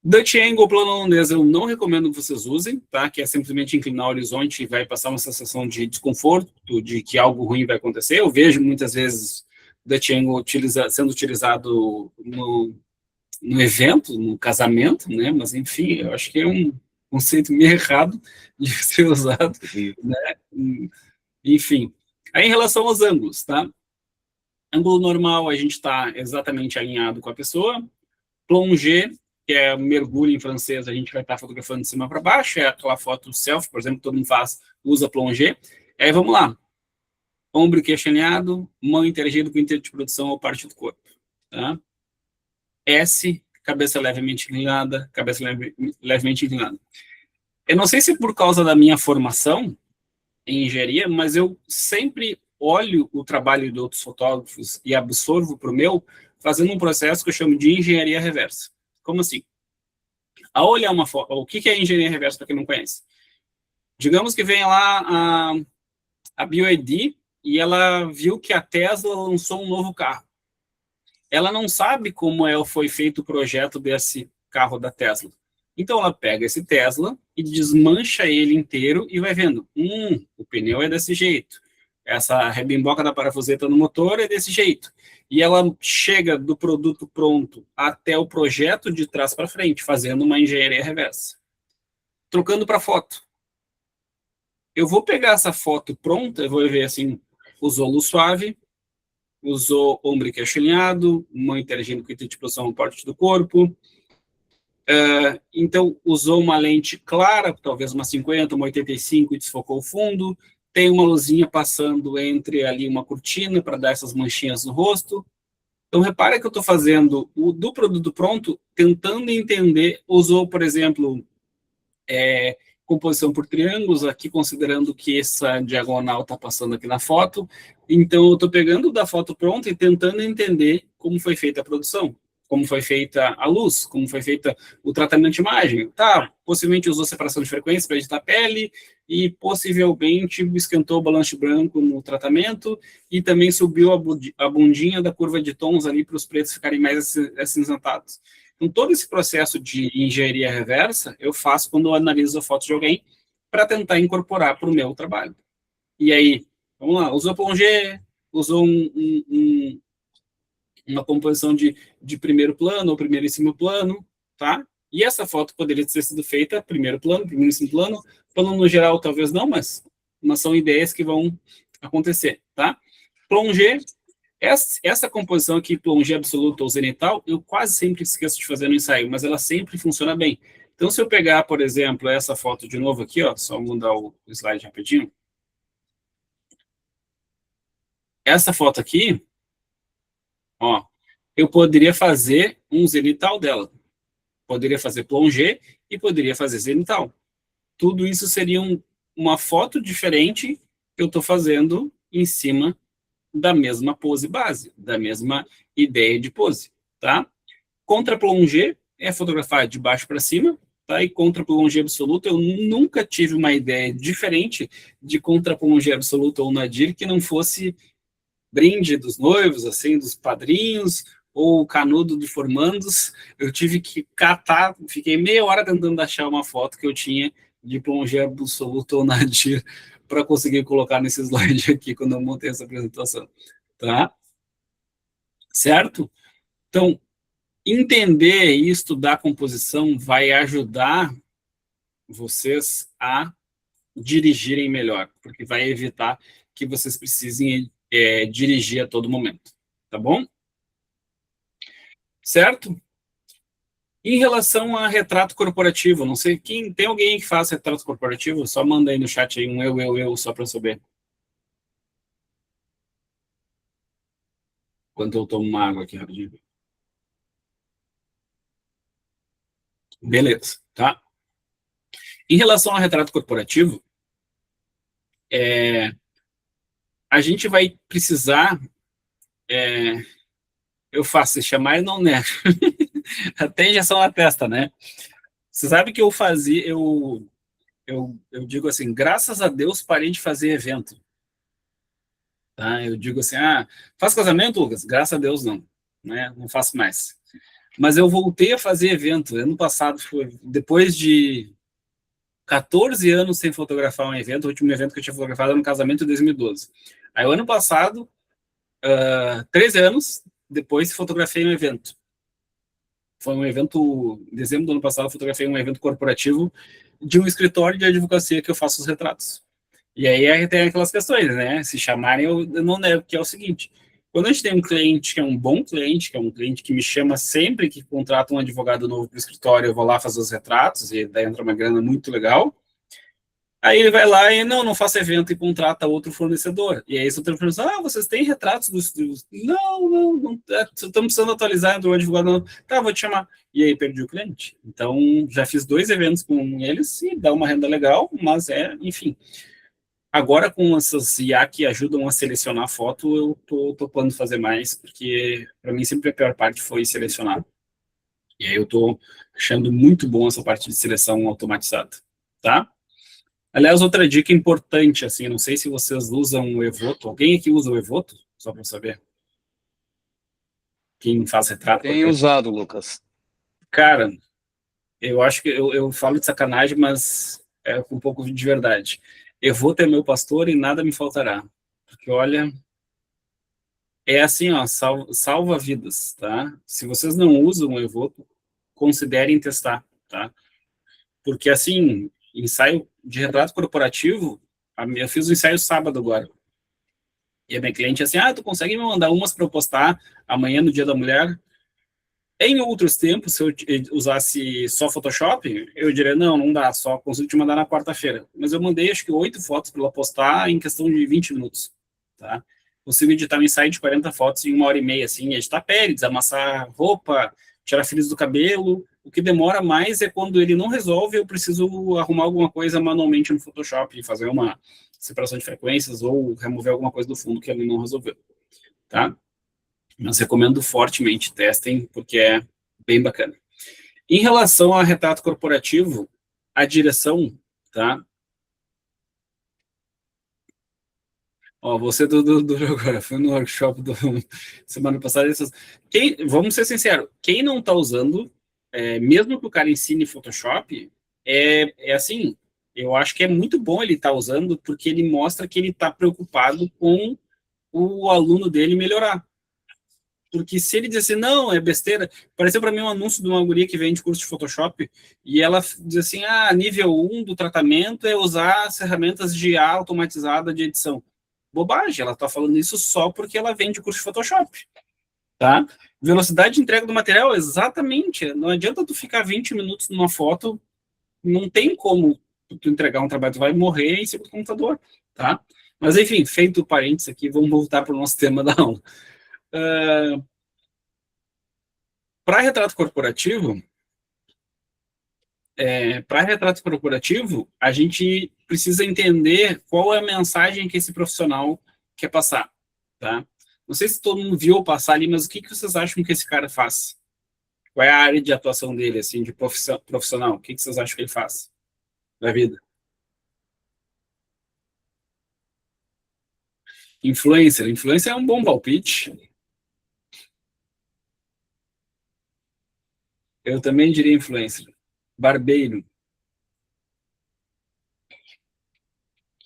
Speaker 2: Dutch Angle, plano holandês, eu não recomendo que vocês usem, tá? Que é simplesmente inclinar o horizonte e vai passar uma sensação de desconforto, de que algo ruim vai acontecer. Eu vejo muitas vezes Dutch Angle sendo utilizado no evento, no casamento, né? Mas, enfim, eu acho que é um conceito meio errado de ser usado, né? Enfim. Aí, em relação aos ângulos, tá? Ângulo normal, a gente está exatamente alinhado com a pessoa. Plongé, que é mergulho em francês, a gente vai estar fotografando de cima para baixo, é aquela foto selfie, por exemplo, que todo mundo usa plongé. Aí vamos lá. Ombro e queixo alinhado, mão interagindo com o inteiro de produção ou parte do corpo. Tá? S, cabeça levemente inclinada, cabeça levemente inclinada. Eu não sei se por causa da minha formação em engenharia, mas eu sempre olho o trabalho de outros fotógrafos e absorvo para o meu, fazendo um processo que eu chamo de engenharia reversa. Como assim? Ao olhar uma foto, o que é engenharia reversa para quem não conhece? Digamos que vem lá a BYD e ela viu que a Tesla lançou um novo carro. Ela não sabe como foi feito o projeto desse carro da Tesla. Então, ela pega esse Tesla e desmancha ele inteiro e vai vendo. O pneu é desse jeito. Essa rebimboca da parafuseta no motor é desse jeito. E ela chega do produto pronto até o projeto de trás para frente, fazendo uma engenharia reversa. Trocando para foto. Eu vou pegar essa foto pronta, eu vou ver assim, usou luz suave, usou ombro e queixo alinhado, mão interagindo com a exposição no porte do corpo. Então, usou uma lente clara, talvez uma 50, uma 85, e desfocou o fundo. Tem uma luzinha passando entre ali uma cortina para dar essas manchinhas no rosto. Então, repara que eu estou fazendo do produto pronto, tentando entender. Usou, por exemplo, composição por triângulos, aqui considerando que essa diagonal está passando aqui na foto. Então, eu estou pegando da foto pronta e tentando entender como foi feita a produção, como foi feita a luz, como foi feita o tratamento de imagem. Tá, possivelmente usou separação de frequência para editar a pele e possivelmente esquentou o balanço branco no tratamento e também subiu a bundinha da curva de tons ali para os pretos ficarem mais acinzentados. Então, todo esse processo de engenharia reversa eu faço quando eu analiso a foto de alguém para tentar incorporar para o meu trabalho. E aí, vamos lá, usou plongé, usou uma composição de primeiro plano ou primeiríssimo plano, tá? E essa foto poderia ter sido feita primeiro plano, primeiríssimo plano, plano no geral talvez não, mas são ideias que vão acontecer, tá? Plongé, essa composição aqui, plongé absoluto ou zenital, eu quase sempre esqueço de fazer no ensaio, mas ela sempre funciona bem. Então, se eu pegar, por exemplo, essa foto de novo aqui, ó, só mudar o slide rapidinho. Essa foto aqui, ó, eu poderia fazer um zenital dela. Poderia fazer plongé e poderia fazer zenital. Tudo isso seria uma foto diferente que eu estou fazendo em cima da mesma pose base, da mesma ideia de pose, tá? Contra plongé é fotografar de baixo para cima, tá? E contra plongé absoluto eu nunca tive uma ideia diferente de contra plongé absoluto ou nadir que não fosse brinde dos noivos, assim, dos padrinhos, ou canudo de formandos. Eu tive que catar, fiquei meia hora tentando achar uma foto que eu tinha de plongé absoluto ou nadir para conseguir colocar nesse slide aqui quando eu montei essa apresentação, tá? Certo? Então, entender e estudar composição vai ajudar vocês a dirigirem melhor, porque vai evitar que vocês precisem dirigir a todo momento, tá bom? Certo? Em relação a retrato corporativo, não sei, tem alguém que faz retrato corporativo? Só manda aí no chat aí um eu, só para eu saber. Enquanto eu tomo uma água aqui rapidinho. Beleza, tá? Em relação ao retrato corporativo, a gente vai precisar, eu faço se chamar e não nego, até injeção na testa, né? Você sabe que eu fazia, eu digo assim, graças a Deus parei de fazer evento. Tá? Eu digo assim, faz casamento, Lucas? Graças a Deus não, né? Não faço mais. Mas eu voltei a fazer evento. Ano passado, depois de 14 anos sem fotografar um evento, o último evento que eu tinha fotografado era no casamento em 2012. Aí, o ano passado, 13 anos depois, fotografei um evento. Foi um evento, em dezembro do ano passado, fotografei um evento corporativo de um escritório de advocacia que eu faço os retratos. E aí tem aquelas questões, né? Se chamarem, eu não nego, que é o seguinte: quando a gente tem um cliente que é um bom cliente, que é um cliente que me chama sempre que contrata um advogado novo para o escritório, eu vou lá fazer os retratos, e daí entra uma grana muito legal. Aí ele vai lá e não faça evento e contrata outro fornecedor. E aí você tem que vocês têm retratos dos... Não, estamos precisando atualizar do advogado. Não. Tá, vou te chamar. E aí perdi o cliente. Então, já fiz 2 eventos com eles e dá uma renda legal, mas enfim. Agora, com essas IA que ajudam a selecionar a foto, eu tô topando fazer mais, porque para mim sempre a pior parte foi selecionar. E aí eu tô achando muito bom essa parte de seleção automatizada, tá? Aliás, outra dica importante, assim, não sei se vocês usam o Evoto. Alguém aqui usa o Evoto? Só para saber. Quem faz retrato.
Speaker 3: Tem usado, Lucas.
Speaker 2: Cara, eu acho que eu falo de sacanagem, mas é com um pouco de verdade. Evoto é meu pastor e nada me faltará. Porque, olha, é assim, ó, salva vidas, tá? Se vocês não usam o Evoto, considerem testar, tá? Porque, assim, ensaio de retrato corporativo, eu fiz um ensaio sábado agora. E a minha cliente assim, tu consegue me mandar umas para eu postar amanhã no Dia da Mulher? Em outros tempos, se eu usasse só Photoshop, eu diria, não dá, só consigo te mandar na quarta-feira. Mas eu mandei, acho que 8 fotos para ela postar em questão de 20 minutos, tá? Consigo editar um ensaio de 40 fotos em 1h30, assim, editar pele, desamassar roupa, tirar fios do cabelo. O que demora mais é quando ele não resolve, eu preciso arrumar alguma coisa manualmente no Photoshop, fazer uma separação de frequências ou remover alguma coisa do fundo que ele não resolveu, tá? Mas recomendo fortemente, testem, porque é bem bacana. Em relação ao retrato corporativo, a direção, tá? Ó, você do agora, foi no workshop do semana passada. Vamos ser sinceros, quem não está usando, mesmo que o cara ensine Photoshop, é assim, eu acho que é muito bom ele estar usando, porque ele mostra que ele está preocupado com o aluno dele melhorar. Porque se ele dizer assim, não, é besteira, pareceu para mim um anúncio de uma guria que vende curso de Photoshop, e ela diz assim, nível 1 do tratamento é usar as ferramentas de IA automatizada de edição. Bobagem, ela está falando isso só porque ela vende curso de Photoshop, tá? Velocidade de entrega do material, exatamente, não adianta tu ficar 20 minutos numa foto, não tem como tu entregar um trabalho, tu vai morrer em cima do computador, tá? Mas enfim, feito o parênteses aqui, vamos voltar para o nosso tema da aula. Para retrato corporativo, a gente precisa entender qual é a mensagem que esse profissional quer passar, tá? Não sei se todo mundo viu passar ali, mas o que vocês acham que esse cara faz? Qual é a área de atuação dele, assim, de profissional? O que vocês acham que ele faz da vida? Influencer. Influencer é um bom palpite. Eu também diria influencer. Barbeiro.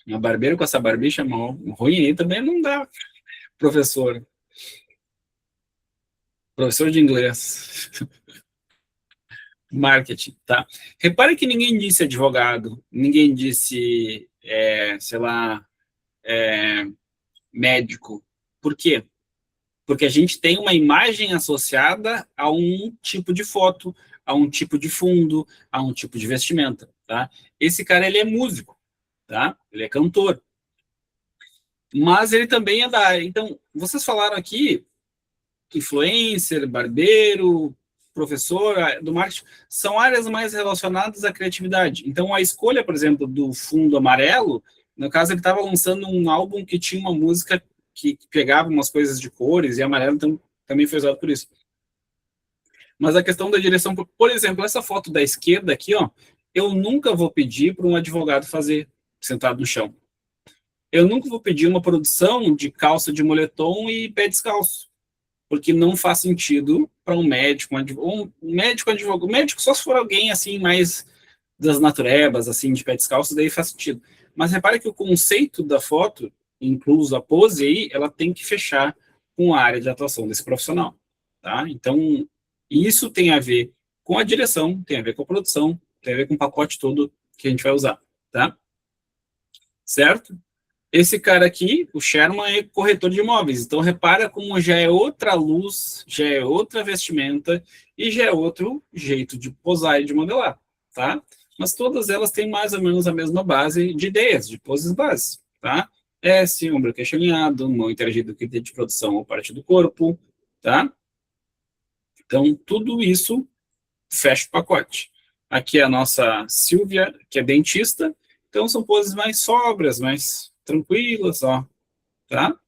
Speaker 2: Uma barbeiro com essa barbicha ruim aí também não dá. Professor de inglês. Marketing, tá? Repare que ninguém disse advogado, ninguém disse, sei lá, médico. Por quê? Porque a gente tem uma imagem associada a um tipo de foto, a um tipo de fundo, a um tipo de vestimenta, tá? Esse cara, ele é músico, tá? Ele é cantor. Mas ele também é da área. Então, vocês falaram aqui, influencer, barbeiro, professor do marketing, são áreas mais relacionadas à criatividade. Então, a escolha, por exemplo, do fundo amarelo, no caso, ele estava lançando um álbum que tinha uma música que pegava umas coisas de cores, e amarelo então, também foi usado por isso. Mas a questão da direção, por exemplo, essa foto da esquerda aqui, ó, eu nunca vou pedir para um advogado fazer, sentado no chão. Eu nunca vou pedir uma produção de calça de moletom e pé descalço, porque não faz sentido para um médico, um médico advogado. Um médico só se for alguém assim mais das naturebas, assim, de pé descalço, daí faz sentido. Mas repare que o conceito da foto, incluso a pose aí, ela tem que fechar com a área de atuação desse profissional, tá? Então, isso tem a ver com a direção, tem a ver com a produção, tem a ver com o pacote todo que a gente vai usar, tá? Certo? Esse cara aqui, o Sherman, é corretor de imóveis. Então, repara como já é outra luz, já é outra vestimenta e já é outro jeito de posar e de modelar, tá? Mas todas elas têm mais ou menos a mesma base de ideias, de poses bases, tá? S, ombro queixo alinhado, mão interagida com de produção ou parte do corpo, tá? Então, tudo isso fecha o pacote. Aqui é a nossa Silvia, que é dentista. Então, são poses mais sóbrias, mais tranquilas, ó, tá?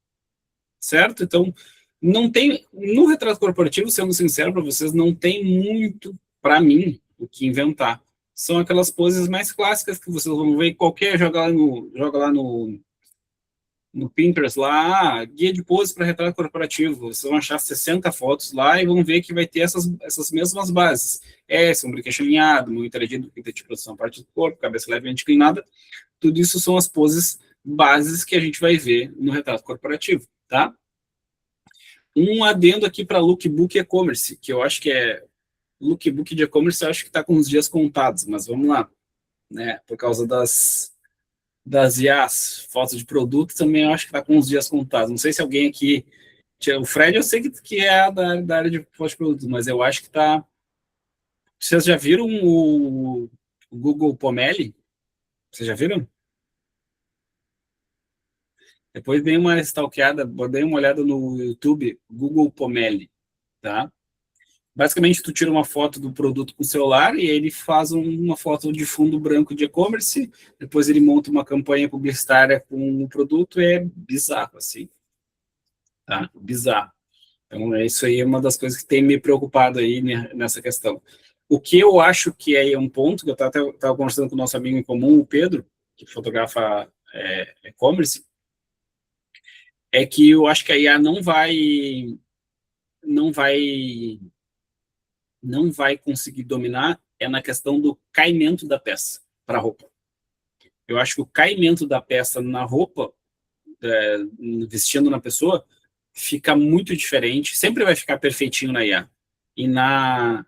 Speaker 2: Certo? Então, não tem, no retrato corporativo, sendo sincero para vocês, não tem muito, para mim, o que inventar. são aquelas poses mais clássicas que vocês vão ver em qualquer, joga lá no Pinterest, lá, guia de poses para retrato corporativo. Vocês vão achar 60 fotos lá e vão ver que vai ter essas mesmas bases. Sombra, queixo alinhado, mão interagindo, pinta de produção, parte do corpo, cabeça levemente inclinada. Tudo isso são as poses bases que a gente vai ver no retrato corporativo, tá? Um adendo aqui para lookbook e-commerce, que eu acho que lookbook de e-commerce, eu acho que está com os dias contados, mas vamos lá, né? Por causa das IAs, fotos de produto, também eu acho que está com os dias contados. Não sei se alguém aqui... O Fred, eu sei que é da área de fotos de produtos, mas eu acho que está... Vocês já viram o Google Pomeli? Vocês já viram? Depois dei uma stalkeada, dei uma olhada no YouTube, Google Pomeli, tá? Basicamente, tu tira uma foto do produto com o celular e ele faz uma foto de fundo branco de e-commerce, depois ele monta uma campanha publicitária com o produto, é bizarro, assim. Tá? Bizarro. Então, isso aí é uma das coisas que tem me preocupado aí nessa questão. O que eu acho que é um ponto, que eu estava conversando com o nosso amigo em comum, o Pedro, que fotografa e-commerce, é que eu acho que a IA não vai conseguir dominar na questão do caimento da peça para a roupa. Eu acho que o caimento da peça na roupa, vestindo na pessoa, fica muito diferente, sempre vai ficar perfeitinho na IA. E na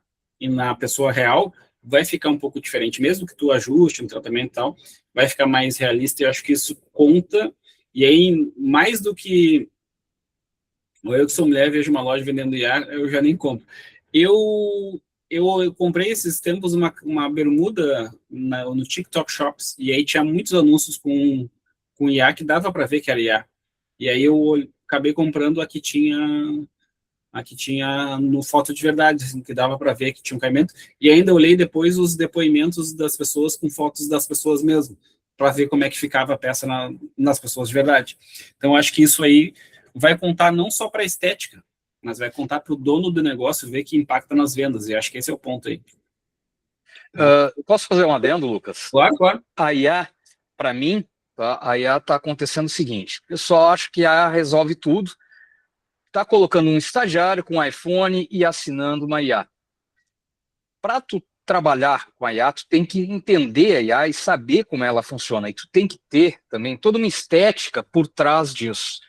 Speaker 2: pessoa real, vai ficar um pouco diferente, mesmo que tu ajuste um tratamento e tal, vai ficar mais realista, e eu acho que isso conta, e aí, mais do que... Eu que sou mulher, vejo uma loja vendendo IA, eu já nem compro. Eu comprei esses tempos uma bermuda no TikTok Shops, e aí tinha muitos anúncios com IA que dava para ver que era IA. E aí eu acabei comprando a que tinha no foto de verdade, assim, que dava para ver que tinha um caimento. E ainda olhei depois os depoimentos das pessoas com fotos das pessoas mesmo, para ver como é que ficava a peça nas pessoas de verdade. Então, acho que isso aí vai contar não só para a estética, mas vai contar para o dono do negócio ver que impacta nas vendas, e acho que esse é o ponto aí.
Speaker 3: Posso fazer um adendo, Lucas?
Speaker 2: Claro, claro.
Speaker 3: A IA, para mim, tá, a IA está acontecendo o seguinte, eu só acho que a IA resolve tudo, está colocando um estagiário com um iPhone e assinando uma IA. Para tu trabalhar com a IA, tu tem que entender a IA e saber como ela funciona, e tu tem que ter também toda uma estética por trás disso.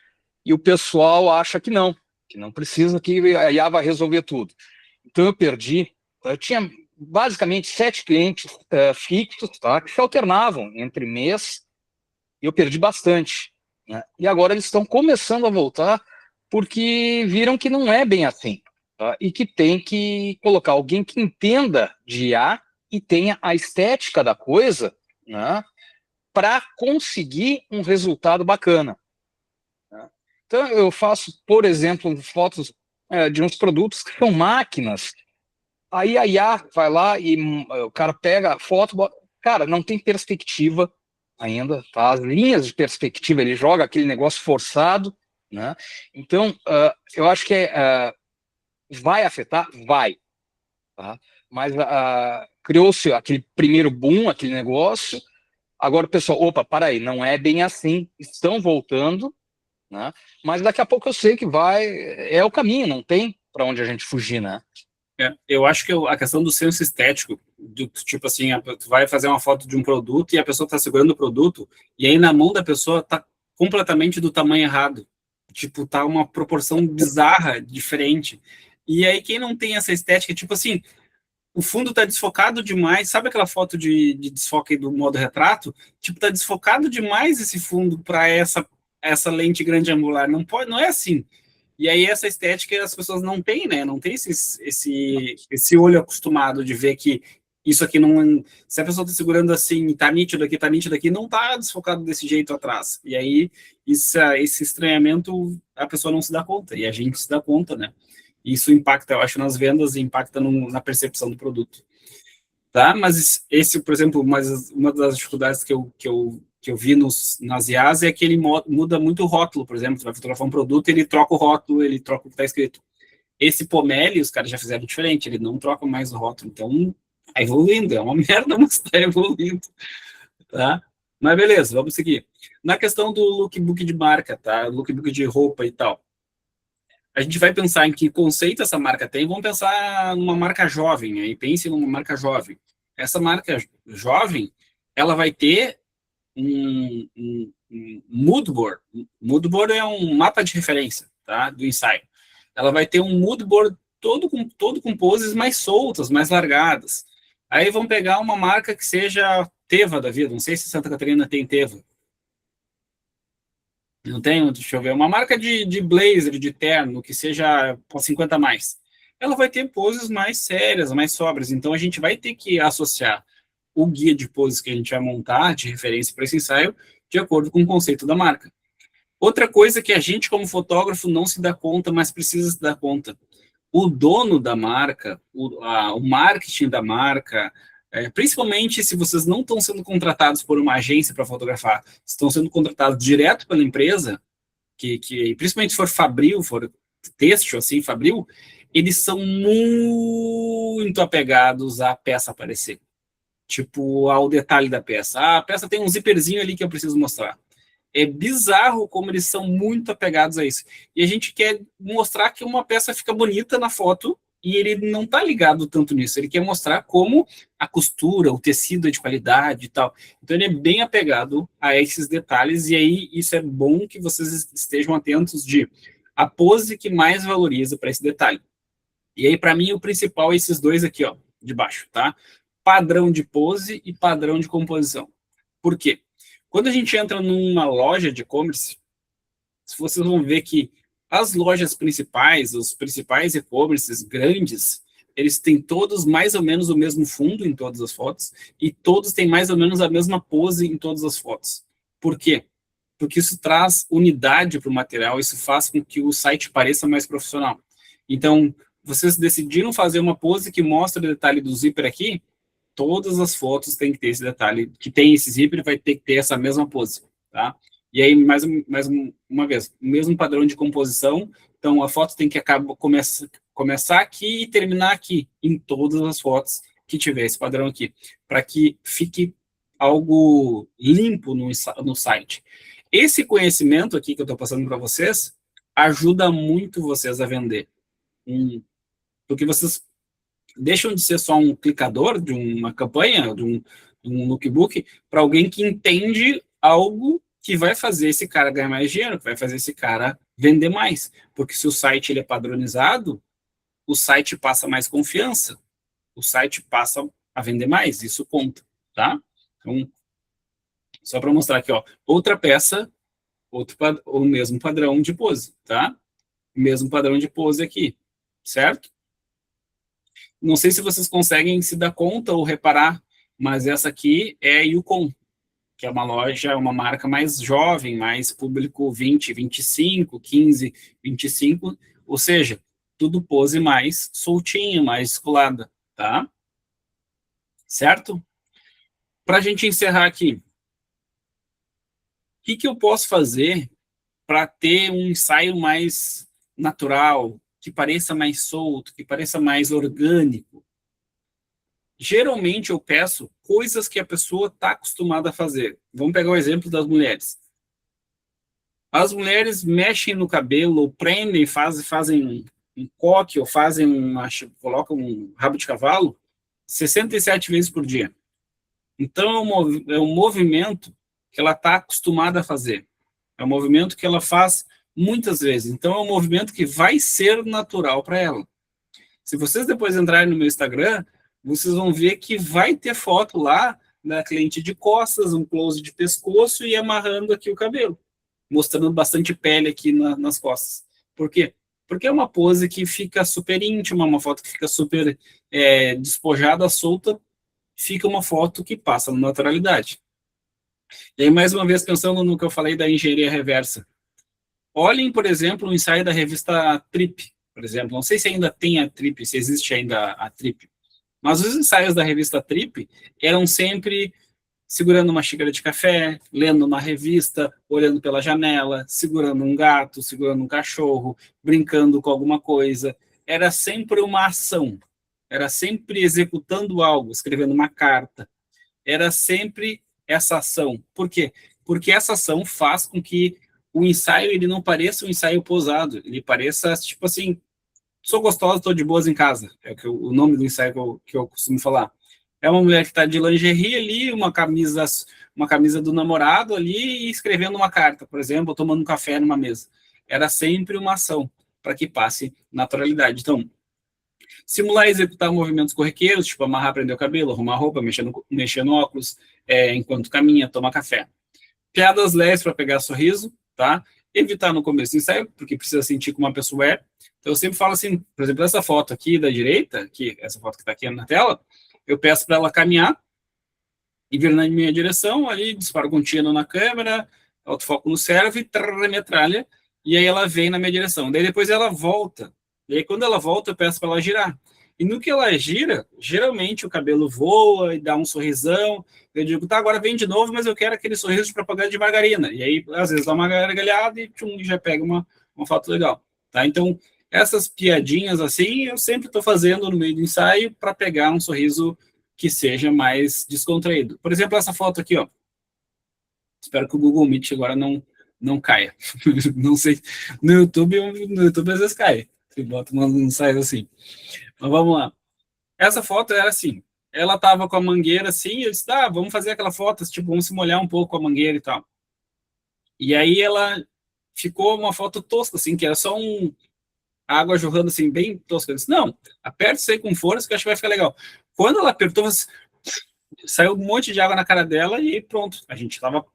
Speaker 3: E o pessoal acha que não precisa, que a IA vai resolver tudo. Então eu tinha basicamente 7 clientes fixos, tá, que se alternavam entre mês, e eu perdi bastante, né? E agora eles estão começando a voltar porque viram que não é bem assim, tá? E que tem que colocar alguém que entenda de IA e tenha a estética da coisa, né, para conseguir um resultado bacana. Então, eu faço, por exemplo, fotos de uns produtos que são máquinas. Aí a IA vai lá e o cara pega a foto, cara, não tem perspectiva ainda, tá? As linhas de perspectiva, ele joga aquele negócio forçado, né? Então, eu acho que vai afetar? Vai. Tá? Mas criou-se aquele primeiro boom, aquele negócio. Agora o pessoal, opa, para aí, não é bem assim, estão voltando, né? Mas daqui a pouco eu sei que é o caminho, não tem para onde a gente fugir, né?
Speaker 2: Eu acho que a questão do senso estético, tipo assim, tu vai fazer uma foto de um produto e a pessoa está segurando o produto, e aí na mão da pessoa está completamente do tamanho errado. Tipo, tá uma proporção bizarra, diferente. E aí quem não tem essa estética, tipo assim, o fundo tá desfocado demais, sabe aquela foto de desfoque do modo retrato? Tipo, tá desfocado demais esse fundo para essa lente grande angular, não é assim. E aí essa estética as pessoas não têm, né? Não tem esse olho acostumado de ver que isso aqui não... Se a pessoa está segurando assim, tá nítido aqui, não tá desfocado desse jeito atrás. E aí esse estranhamento a pessoa não se dá conta, e a gente se dá conta, né? Isso impacta, eu acho, nas vendas e impacta na percepção do produto. Tá? Mas por exemplo, uma das dificuldades que eu vi nas IAs é que ele muda muito o rótulo, por exemplo, você vai fotografar um produto, ele troca o rótulo, ele troca o que está escrito. Esse Pomeli, os caras já fizeram diferente, ele não troca mais o rótulo, então Tá evoluindo, é uma merda, mas tá evoluindo, tá? Mas beleza, vamos seguir. Na questão do lookbook de marca, tá? Lookbook de roupa e tal. A gente vai pensar em que conceito essa marca tem, vamos pensar numa marca jovem, aí pense numa marca jovem. Essa marca jovem, ela vai ter um mood board. Mood board é um mapa de referência, tá? Do ensaio. Ela vai ter um mood board todo com poses mais soltas, mais largadas. Aí vamos pegar uma marca que seja Teva da vida. Não sei se Santa Catarina tem Teva. Não tem? Deixa eu ver. Uma marca de blazer, de terno, que seja com 50 a mais. Ela vai ter poses mais sérias, mais sóbrias. Então, a gente vai ter que associar o guia de poses que a gente vai montar, de referência para esse ensaio, de acordo com o conceito da marca. Outra coisa que a gente, como fotógrafo, não se dá conta, mas precisa se dar conta. O dono da marca, o marketing da marca, principalmente se vocês não estão sendo contratados por uma agência para fotografar, estão sendo contratados direto pela empresa, que principalmente se for fabril, for têxtil, assim, fabril, eles são muito apegados à peça aparecer. Tipo, ao detalhe da peça. Ah, a peça tem um zíperzinho ali que eu preciso mostrar. É bizarro como eles são muito apegados a isso. E a gente quer mostrar que uma peça fica bonita na foto e ele não está ligado tanto nisso. Ele quer mostrar como a costura, o tecido é de qualidade e tal. Então ele é bem apegado a esses detalhes e aí isso é bom que vocês estejam atentos de a pose que mais valoriza para esse detalhe. E aí, para mim, o principal é esses dois aqui, ó, de baixo, tá? Padrão de pose e padrão de composição. Por quê? Quando a gente entra numa loja de e-commerce, vocês vão ver que as lojas principais, os principais e-commerces grandes, eles têm todos mais ou menos o mesmo fundo em todas as fotos e todos têm mais ou menos a mesma pose em todas as fotos. Por quê? Porque isso traz unidade para o material, isso faz com que o site pareça mais profissional. Então, vocês decidiram fazer uma pose que mostra o detalhe do zíper aqui, todas as fotos têm que ter esse detalhe, que tem esse zíper, vai ter que ter essa mesma pose, tá? E aí, mais uma vez, o mesmo padrão de composição, então a foto tem que começar aqui e terminar aqui, em todas as fotos que tiver esse padrão aqui, para que fique algo limpo no site. Esse conhecimento aqui que eu estou passando para vocês, ajuda muito vocês a vender. Porque vocês deixam de ser só um clicador de uma campanha, de um lookbook, para alguém que entende algo que vai fazer esse cara ganhar mais dinheiro, que vai fazer esse cara vender mais. Porque se o site ele é padronizado, o site passa mais confiança, o site passa a vender mais, isso conta, tá? Então, só para mostrar aqui, ó, outra peça, o mesmo padrão de pose, tá? O mesmo padrão de pose aqui, certo? Não sei se vocês conseguem se dar conta ou reparar, mas essa aqui é a Yukon, que é uma loja, uma marca mais jovem, mais público 20, 25, 15, 25, ou seja, tudo pose mais soltinha, mais descolada, tá? Certo? Para a gente encerrar aqui, o que eu posso fazer para ter um ensaio mais natural, que pareça mais solto, que pareça mais orgânico? Geralmente eu peço coisas que a pessoa está acostumada a fazer. Vamos pegar o exemplo das mulheres. As mulheres mexem no cabelo, ou prendem, fazem um coque, ou colocam um rabo de cavalo 67 vezes por dia. Então é um movimento que ela está acostumada a fazer. É um movimento que ela faz muitas vezes. Então é um movimento que vai ser natural para ela. Se vocês depois entrarem no meu Instagram, vocês vão ver que vai ter foto lá da cliente de costas, um close de pescoço e amarrando aqui o cabelo, mostrando bastante pele aqui nas costas. Por quê? Porque é uma pose que fica super íntima, uma foto que fica super despojada, solta, fica uma foto que passa na naturalidade. E aí, mais uma vez, pensando no que eu falei da engenharia reversa. Olhem, por exemplo, o ensaio da revista Trip, por exemplo. Não sei se ainda tem a Trip, se existe ainda a Trip. Mas os ensaios da revista Trip eram sempre segurando uma xícara de café, lendo uma revista, olhando pela janela, segurando um gato, segurando um cachorro, brincando com alguma coisa. Era sempre uma ação. era sempre executando algo, escrevendo uma carta, era sempre essa ação. Por quê? Porque essa ação faz com que o ensaio ele não pareça um ensaio posado, ele pareça, tipo assim, sou gostosa, estou de boas em casa, é o nome do ensaio que eu costumo falar. É uma mulher que está de lingerie ali, uma camisa do namorado ali e escrevendo uma carta, por exemplo, tomando um café numa mesa. Era sempre uma ação para que passe naturalidade. Então, simular e executar movimentos corriqueiros, tipo amarrar, prender o cabelo, arrumar roupa, mexer no óculos, enquanto caminha, toma café. Piadas leves para pegar sorriso, tá? Evitar no começo do ensaio, porque precisa sentir como uma pessoa é. Então, eu sempre falo assim, por exemplo, essa foto aqui da direita, essa foto que está aqui na tela, eu peço para ela caminhar e vir na minha direção, ali, disparo contínuo na câmera, autofoco no serve, metralha, e aí ela vem na minha direção. Daí depois ela volta. E aí quando ela volta, eu peço para ela girar. E no que ela gira, geralmente o cabelo voa e dá um sorrisão. Eu digo, tá, agora vem de novo, mas eu quero aquele sorriso de propaganda de margarina. E aí, às vezes, dá uma gargalhada e já pega uma foto legal. Tá? Então, essas piadinhas assim, eu sempre estou fazendo no meio do ensaio para pegar um sorriso que seja mais descontraído. Por exemplo, essa foto aqui, ó. Espero que o Google Meet agora não caia. Não sei. No YouTube às vezes cai. Se bota um ensaio assim. Mas vamos lá. Essa foto era assim. Ela tava com a mangueira assim, eu disse, tá, vamos fazer aquela foto, tipo, vamos se molhar um pouco com a mangueira e tal. E aí ela ficou uma foto tosca, assim, que era só água jorrando assim, bem tosca. Eu disse, não, aperte isso aí com força que eu acho que vai ficar legal. Quando ela apertou, saiu um monte de água na cara dela e pronto.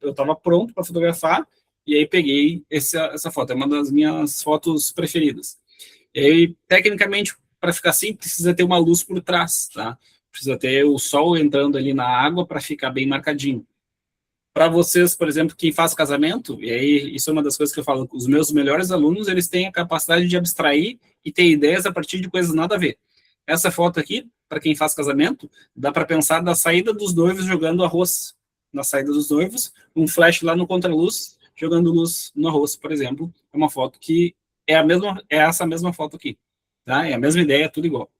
Speaker 2: Eu estava pronto para fotografar e aí peguei essa foto. É uma das minhas fotos preferidas. E aí, tecnicamente, para ficar assim, precisa ter uma luz por trás, tá? Precisa ter o sol entrando ali na água para ficar bem marcadinho. Para vocês, por exemplo, quem faz casamento, e aí isso é uma das coisas que eu falo, os meus melhores alunos, eles têm a capacidade de abstrair e ter ideias a partir de coisas nada a ver. Essa foto aqui, para quem faz casamento, dá para pensar da saída dos noivos jogando arroz. Na saída dos noivos, um flash lá no contraluz, jogando luz no arroz, por exemplo. É uma foto que é essa mesma foto aqui. Tá? É a mesma ideia, é tudo igual.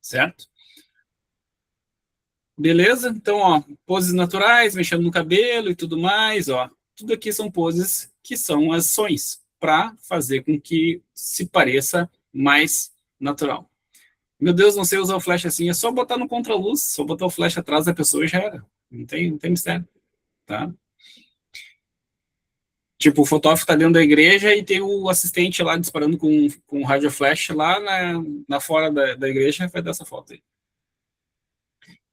Speaker 2: Certo? Beleza? Então, ó, poses naturais, mexendo no cabelo e tudo mais, ó. Tudo aqui são poses que são ações para fazer com que se pareça mais natural. Meu Deus, não sei usar o flash assim, é só botar no contraluz, só botar o flash atrás da pessoa e já era. Não tem mistério, tá? Tipo, o fotógrafo tá dentro da igreja e tem o assistente lá disparando com rádio flash lá na fora da igreja, vai dar essa foto aí.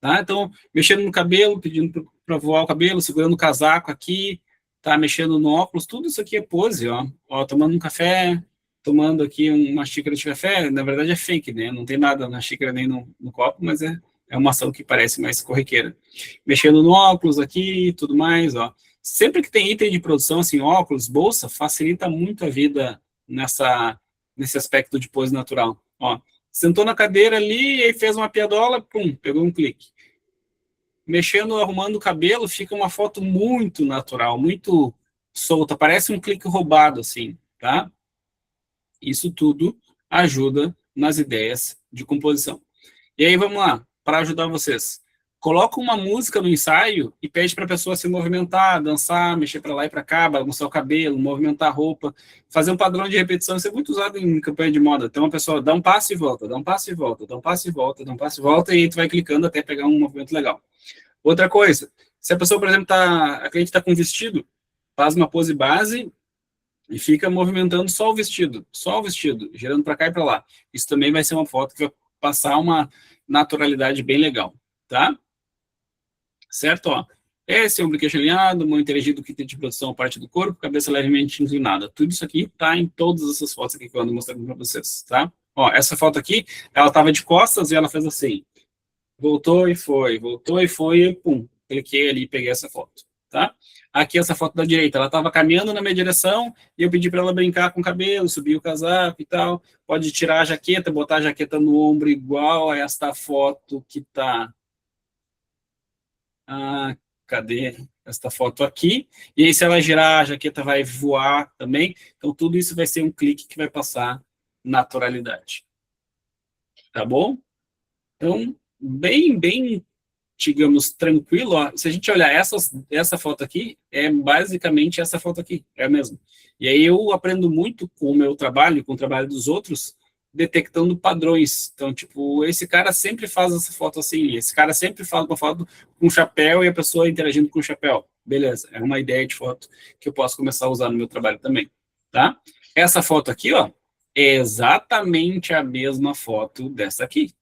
Speaker 2: Tá? Então, mexendo no cabelo, pedindo para voar o cabelo, segurando o casaco aqui, tá? Mexendo no óculos, tudo isso aqui é pose, ó. Ó, tomando um café, tomando aqui uma xícara de café, na verdade é fake, né? Não tem nada na xícara nem no copo, mas é uma ação que parece mais corriqueira. Mexendo no óculos aqui, tudo mais, ó. Sempre que tem item de produção, assim, óculos, bolsa, facilita muito a vida nesse aspecto de pose natural, ó. Sentou na cadeira ali e fez uma piadola, pum, pegou um clique. Mexendo, arrumando o cabelo, fica uma foto muito natural, muito solta, parece um clique roubado, assim, tá? Isso tudo ajuda nas ideias de composição. E aí, vamos lá, para ajudar vocês. Coloca uma música no ensaio e pede para a pessoa se movimentar, dançar, mexer para lá e para cá, bagunçar o cabelo, movimentar a roupa, fazer um padrão de repetição. Isso é muito usado em campanha de moda. Então, a pessoa dá um passo e volta, dá um passo e volta, dá um passo e volta, dá um passo e volta, e aí tu vai clicando até pegar um movimento legal. Outra coisa, se a pessoa, por exemplo, a cliente está com vestido, faz uma pose base e fica movimentando só o vestido, girando para cá e para lá. Isso também vai ser uma foto que vai passar uma naturalidade bem legal, tá? Certo? Ó, esse é o queixo alinhado, mão interagido, kit de produção, parte do corpo, cabeça levemente inclinada. Tudo isso aqui tá em todas essas fotos aqui que eu ando mostrando para vocês, tá? Ó, essa foto aqui, ela tava de costas e ela fez assim. Voltou e foi, e pum, cliquei ali e peguei essa foto, tá? Aqui essa foto da direita, ela tava caminhando na minha direção e eu pedi para ela brincar com o cabelo, subir o casaco e tal. Pode tirar a jaqueta, botar a jaqueta no ombro igual a esta foto que tá... Ah, cadê esta foto aqui? E aí, se ela girar, a jaqueta vai voar também. Então, tudo isso vai ser um clique que vai passar naturalidade. Tá bom? Então, bem, digamos, tranquilo. Ó. Se a gente olhar essa foto aqui, é basicamente essa foto aqui, é a mesma. E aí eu aprendo muito com o meu trabalho, com o trabalho dos outros, detectando padrões. Então, tipo, esse cara sempre faz essa foto assim, esse cara sempre faz uma foto com chapéu e a pessoa interagindo com o chapéu. Beleza, é uma ideia de foto que eu posso começar a usar no meu trabalho também, tá? Essa foto aqui, ó, é exatamente a mesma foto dessa aqui.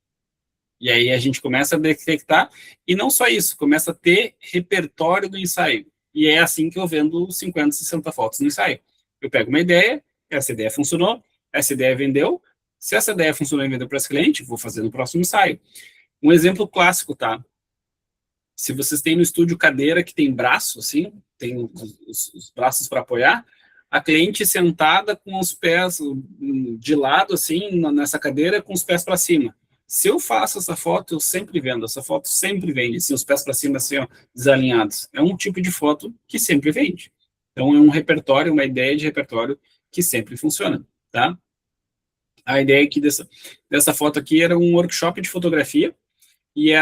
Speaker 2: E aí a gente começa a detectar, e não só isso, começa a ter repertório do ensaio. E é assim que eu vendo 50, 60 fotos no ensaio. Eu pego uma ideia, essa ideia funcionou, essa ideia vendeu. Se essa ideia funcionou e vendeu para esse cliente, vou fazer no próximo ensaio. Um exemplo clássico, tá? Se vocês têm no estúdio cadeira que tem braço, assim, tem os braços para apoiar, a cliente sentada com os pés de lado, assim, nessa cadeira, com os pés para cima. Se eu faço essa foto, eu sempre vendo. Essa foto sempre vende, assim, os pés para cima, assim, ó, desalinhados. É um tipo de foto que sempre vende. Então, é um repertório, uma ideia de repertório que sempre funciona, tá? A ideia aqui dessa foto aqui era um workshop de fotografia, e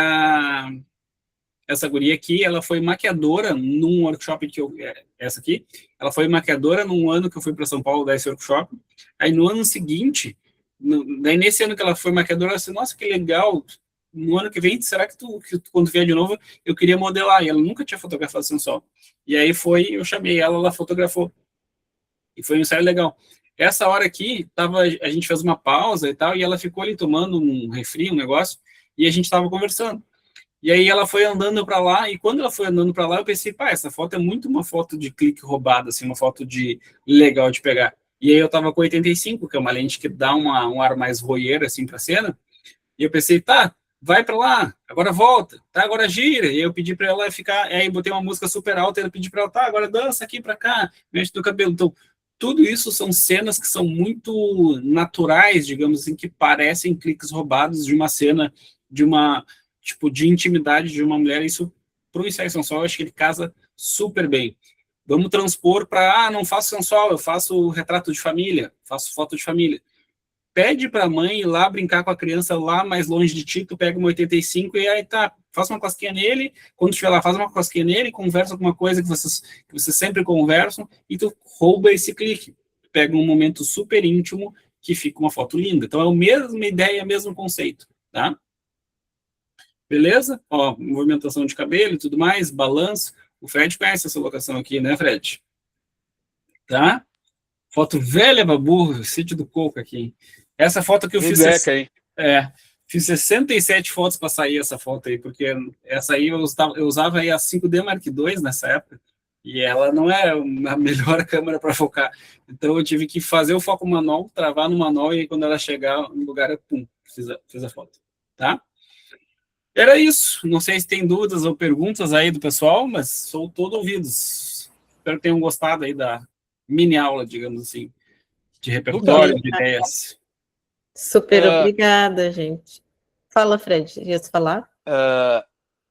Speaker 2: essa guria aqui, ela foi maquiadora num workshop essa aqui, ela foi maquiadora num ano que eu fui para São Paulo dar esse workshop. Aí no ano seguinte, daí nesse ano que ela foi maquiadora, ela disse, nossa, que legal, no ano que vem, será que quando vier de novo, eu queria modelar? E ela nunca tinha fotografado sensual. E aí eu chamei ela fotografou. E foi um ensaio legal. Essa hora aqui, a gente fez uma pausa e tal, e ela ficou ali tomando um refri, um negócio, e a gente estava conversando. E aí ela foi andando para lá, e quando ela foi andando para lá, eu pensei, pá, essa foto é muito uma foto de clique roubada, assim, uma foto de legal de pegar. E aí eu tava com 85, que é uma lente que dá um ar mais voyeur, assim, pra cena, e eu pensei, tá, vai para lá, agora volta, tá, agora gira. E aí eu pedi para ela ficar, aí botei uma música super alta, e eu pedi para ela, tá, agora dança aqui para cá, mexe no cabelo. Então, tudo isso são cenas que são muito naturais, digamos assim, que parecem cliques roubados de uma cena, de uma tipo, de intimidade de uma mulher. Isso, para o ensaio sensual, eu acho que ele casa super bem. Vamos transpor para, não faço sensual, eu faço retrato de família, faço foto de família. Pede para a mãe ir lá brincar com a criança lá mais longe de ti, tu pega uma 85 e aí tá, faz uma cosquinha nele, quando estiver lá, faz uma cosquinha nele, conversa com uma coisa que vocês sempre conversam, e tu rouba esse clique. Pega um momento super íntimo que fica uma foto linda. Então é a mesma ideia, o mesmo conceito, tá? Beleza? Ó, movimentação de cabelo e tudo mais, balanço. O Fred conhece essa locação aqui, né, Fred? Tá? Foto velha, babu, sítio do Coco aqui. Essa foto que eu fiz... Fiz 67 fotos para sair essa foto aí, porque essa aí eu usava aí a 5D Mark II nessa época, e ela não é a melhor câmera para focar. Então eu tive que fazer o foco manual, travar no manual, e aí, quando ela chegar no lugar, eu pum, fiz a foto. Tá? Era isso. Não sei se tem dúvidas ou perguntas aí do pessoal, mas sou todo ouvidos. Espero que tenham gostado aí da mini aula, digamos assim, de repertório, de ideias.
Speaker 1: Super obrigada, gente. Fala, Fred, ia falar?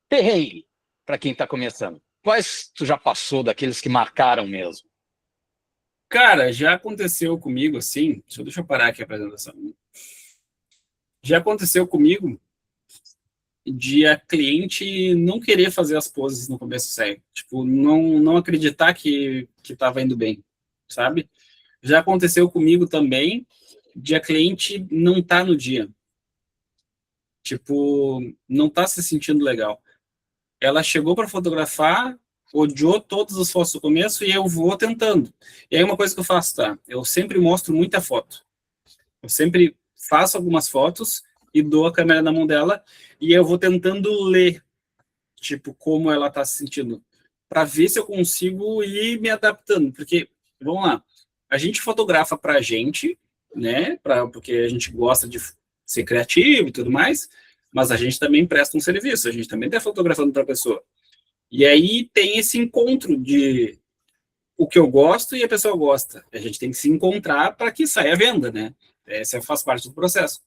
Speaker 3: Perrengue, para quem está começando. Quais tu já passou daqueles que marcaram mesmo?
Speaker 2: Cara, já aconteceu comigo assim. Deixa eu parar aqui a apresentação. Já aconteceu comigo de a cliente não querer fazer as poses no começo do ensaio. Tipo, não acreditar que estava indo bem, sabe? Já aconteceu comigo também de a cliente não estar no dia. Tipo, não tá se sentindo legal. Ela chegou para fotografar, odiou todas as fotos do começo, e eu vou tentando. E aí uma coisa que eu faço, tá? Eu sempre mostro muita foto. Eu sempre faço algumas fotos e dou a câmera na mão dela, e eu vou tentando ler, tipo, como ela tá se sentindo, para ver se eu consigo ir me adaptando. Porque, vamos lá, a gente fotografa pra gente, né? Porque a gente gosta de ser criativo e tudo mais, mas a gente também presta um serviço, a gente também está fotografando para a pessoa. E aí tem esse encontro de o que eu gosto e a pessoa gosta. A gente tem que se encontrar para que saia a venda, né? Essa faz parte do processo.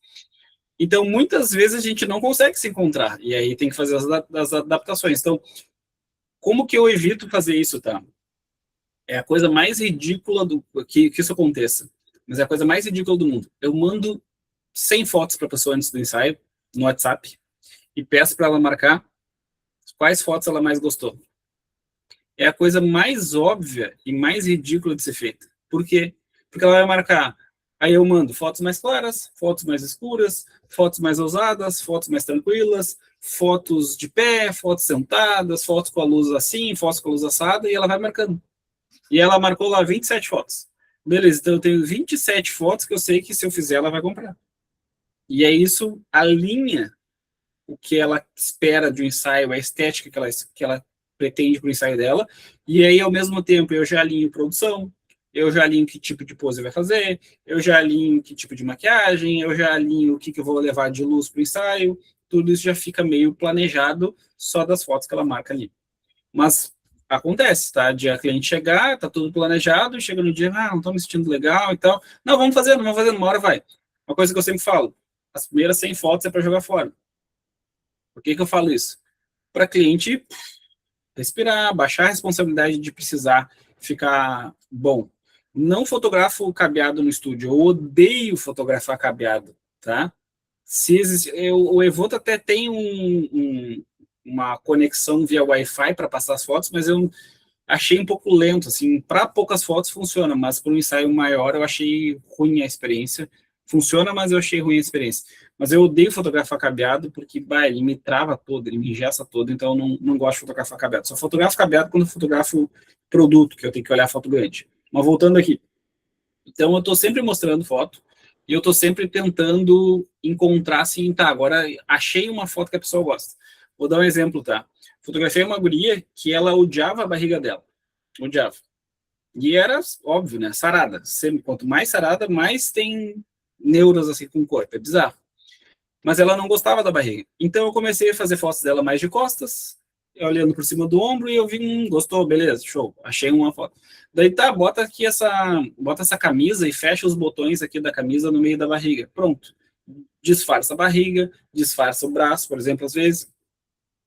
Speaker 2: Então, muitas vezes a gente não consegue se encontrar, e aí tem que fazer as adaptações. Então, como que eu evito fazer isso, tá? É a coisa mais ridícula que isso aconteça, mas é a coisa mais ridícula do mundo. Eu mando 100 fotos para a pessoa antes do ensaio, no WhatsApp, e peço para ela marcar quais fotos ela mais gostou. É a coisa mais óbvia e mais ridícula de ser feita. Por quê? Porque ela vai marcar. Aí eu mando fotos mais claras, fotos mais escuras, fotos mais ousadas, fotos mais tranquilas, fotos de pé, fotos sentadas, fotos com a luz assim, fotos com a luz assada, e ela vai marcando. E ela marcou lá 27 fotos. Beleza, então eu tenho 27 fotos que eu sei que se eu fizer ela vai comprar. E aí isso alinha o que ela espera de um ensaio, a estética que ela pretende para o ensaio dela, e aí, ao mesmo tempo, eu já alinho produção, eu já alinho que tipo de pose vai fazer, eu já alinho que tipo de maquiagem, eu já alinho o que eu vou levar de luz para o ensaio, tudo isso já fica meio planejado só das fotos que ela marca ali. Mas acontece, tá? De a cliente chegar, tá tudo planejado, chega no dia, não tô me sentindo legal e tal. Não, vamos fazendo, uma hora vai. Uma coisa que eu sempre falo, as primeiras 100 fotos é para jogar fora. Por que eu falo isso? Para cliente respirar, baixar a responsabilidade de precisar ficar bom. Não fotografo cabeado no estúdio, eu odeio fotografar cabeado, tá? Se existe, o Evoto até tem uma conexão via Wi-Fi para passar as fotos, mas eu achei um pouco lento, assim, para poucas fotos funciona, mas para um ensaio maior eu achei ruim a experiência. Funciona, mas eu achei ruim a experiência. Mas eu odeio fotografar cabeado, porque ele me trava todo, ele me engessa todo, então eu não gosto de fotografar cabeado. Só fotografo cabeado quando eu fotografo produto, que eu tenho que olhar a foto grande. Mas voltando aqui. Então eu estou sempre mostrando foto, e eu estou sempre tentando encontrar, assim, tá, agora achei uma foto que a pessoa gosta. Vou dar um exemplo, tá? Fotografei uma guria que ela odiava a barriga dela. Odiava. E era, óbvio, né? Sarada. Sempre, quanto mais sarada, mais tem neuras, assim, com o corpo. É bizarro. Mas ela não gostava da barriga. Então eu comecei a fazer fotos dela mais de costas, olhando por cima do ombro, e eu vi, gostou, beleza, show, achei uma foto. Daí tá, bota essa camisa e fecha os botões aqui da camisa no meio da barriga. Pronto. Disfarça a barriga, disfarça o braço, por exemplo, às vezes.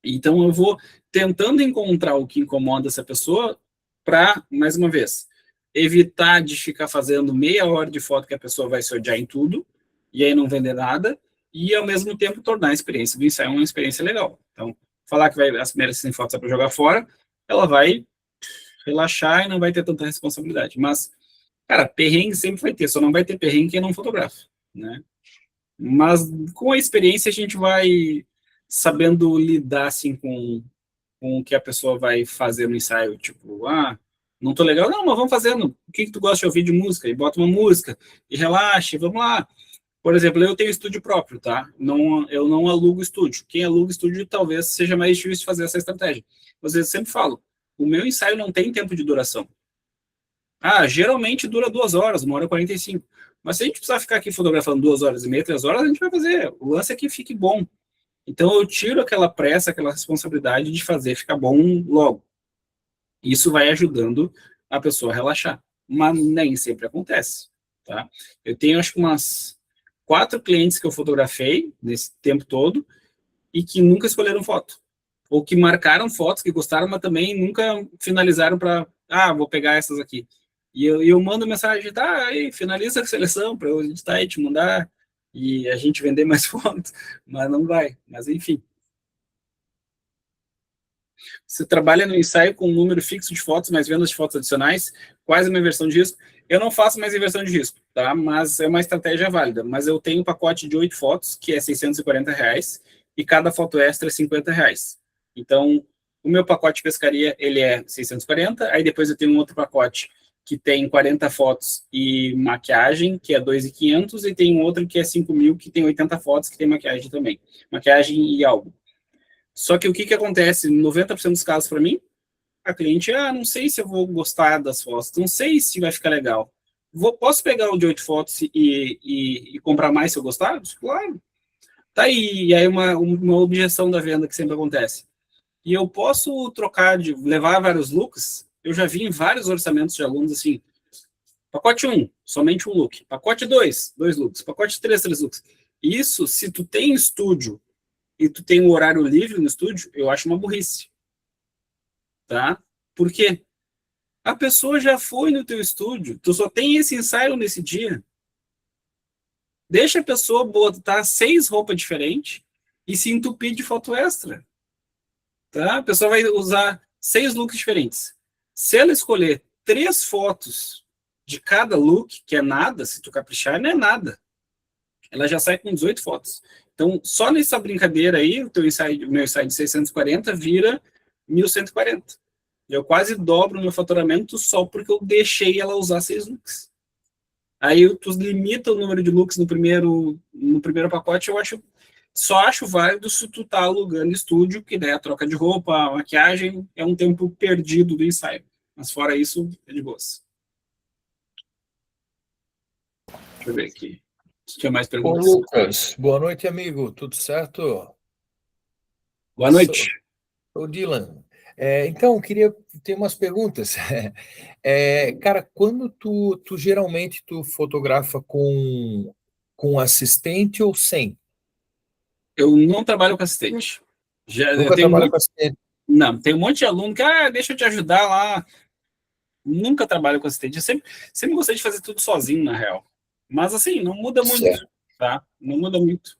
Speaker 2: Então eu vou tentando encontrar o que incomoda essa pessoa para, mais uma vez, evitar de ficar fazendo meia hora de foto que a pessoa vai se odiar em tudo, e aí não vender nada, e ao mesmo tempo tornar a experiência do ensaio uma experiência legal. Então, falar que as primeiras 100 fotos é para jogar fora, ela vai relaxar e não vai ter tanta responsabilidade. Mas, cara, perrengue sempre vai ter, só não vai ter perrengue quem não fotografa, né? Mas com a experiência a gente vai sabendo lidar, assim, com o que a pessoa vai fazer no ensaio, tipo, não tô legal, não, mas vamos fazendo, o que tu gosta de ouvir de música? E bota uma música, e relaxa, e vamos lá. Por exemplo, eu tenho estúdio próprio, tá? Eu não alugo estúdio. Quem aluga estúdio talvez seja mais difícil de fazer essa estratégia. Mas eu sempre falo, o meu ensaio não tem tempo de duração. Geralmente dura 2 horas, 1 hora e 45. Mas se a gente precisar ficar aqui fotografando 2 horas e meia, 3 horas, a gente vai fazer. O lance é que fique bom. Então eu tiro aquela pressa, aquela responsabilidade de fazer ficar bom logo. Isso vai ajudando a pessoa a relaxar. Mas nem sempre acontece, tá? Eu tenho, acho que umas 4 clientes que eu fotografei nesse tempo todo e que nunca escolheram foto. Ou que marcaram fotos que gostaram, mas também nunca finalizaram para, vou pegar essas aqui. E eu mando mensagem, tá, aí, finaliza a seleção para eu editar e te mandar e a gente vender mais fotos, mas não vai. Mas enfim. Você trabalha no ensaio com um número fixo de fotos, mais vendas de fotos adicionais, quase uma inversão de risco. Eu não faço mais inversão de risco, tá? Mas é uma estratégia válida. Mas eu tenho um pacote de 8 fotos, que é R$640, e cada foto extra é R$50. Então, o meu pacote de pescaria, ele é 640, aí depois eu tenho um outro pacote que tem 40 fotos e maquiagem, que é 2.500, e tem um outro que é 5.000, que tem 80 fotos, que tem maquiagem também. Maquiagem e álbum. Só que o que acontece? 90% dos casos para mim, a cliente, não sei se eu vou gostar das fotos, não sei se vai ficar legal. Posso pegar o de 8 fotos e comprar mais se eu gostar? Claro. Tá aí, e aí uma objeção da venda que sempre acontece. E eu posso levar vários looks, eu já vi em vários orçamentos de alunos assim, pacote 1, somente um look. Pacote 2, 2 looks. Pacote 3, 3 looks. Isso, se tu tem estúdio e tu tem um horário livre no estúdio, eu acho uma burrice. Tá? Por quê? A pessoa já foi no teu estúdio, tu só tem esse ensaio nesse dia. Deixa a pessoa botar 6 roupas diferentes e se entupir de foto extra. Tá? A pessoa vai usar 6 looks diferentes. Se ela escolher 3 fotos de cada look, que é nada, se tu caprichar, não é nada. Ela já sai com 18 fotos. Então, só nessa brincadeira aí, o meu ensaio de 640 vira 1.140. Eu quase dobro o meu faturamento só porque eu deixei ela usar 6 looks. Aí tu limita o número de looks no primeiro pacote, só acho válido se tu tá alugando estúdio, que daí a troca de roupa, a maquiagem, é um tempo perdido do ensaio. Mas fora isso, é de boas. Deixa eu ver aqui. Se tinha mais
Speaker 5: Ô,
Speaker 2: perguntas.
Speaker 5: Lucas, boa noite, amigo. Tudo certo?
Speaker 2: Boa noite.
Speaker 5: Sou o Dylan. Então, queria ter umas perguntas. Cara, quando tu geralmente tu fotografa com assistente ou sem?
Speaker 2: Eu não trabalho com assistente.
Speaker 5: Nunca trabalha com assistente?
Speaker 2: Não, tem um monte de aluno que, deixa eu te ajudar lá. Nunca trabalho com assistente. Eu sempre gostei de fazer tudo sozinho, na real. Mas, assim, não muda muito,
Speaker 5: Certo.
Speaker 2: tá? Não muda muito.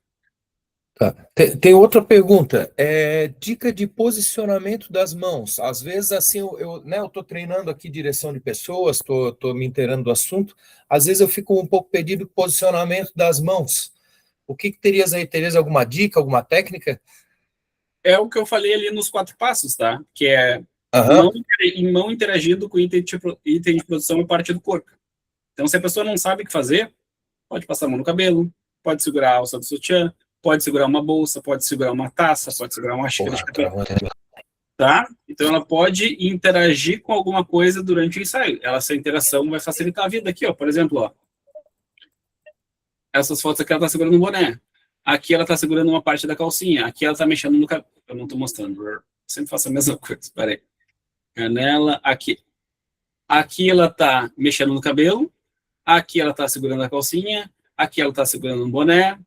Speaker 5: Tá. Tem outra pergunta. Dica de posicionamento das mãos. Às vezes, assim, eu tô treinando aqui direção de pessoas, tô me inteirando do assunto. Às vezes eu fico um pouco perdido com o posicionamento das mãos. O que terias aí? Terias alguma dica, alguma técnica?
Speaker 2: É o que eu falei ali nos 4 passos, tá? Que é
Speaker 5: Aham.
Speaker 2: mão interagindo com item de produção e parte do corpo. Então, se a pessoa não sabe o que fazer, pode passar a mão no cabelo, pode segurar a alça do sutiã, pode segurar uma bolsa, pode segurar uma taça, pode segurar uma xícara de café, tá? Então, ela pode interagir com alguma coisa durante o ensaio. Essa interação vai facilitar a vida aqui, ó. Por exemplo, ó. Essas fotos aqui, ela tá segurando um boné. Aqui ela tá segurando uma parte da calcinha. Aqui ela tá mexendo no cabelo. Eu não tô mostrando. Eu sempre faço a mesma coisa. Peraí. Canela, aqui. Aqui ela tá mexendo no cabelo. Aqui ela tá segurando a calcinha. Aqui ela tá segurando um boné.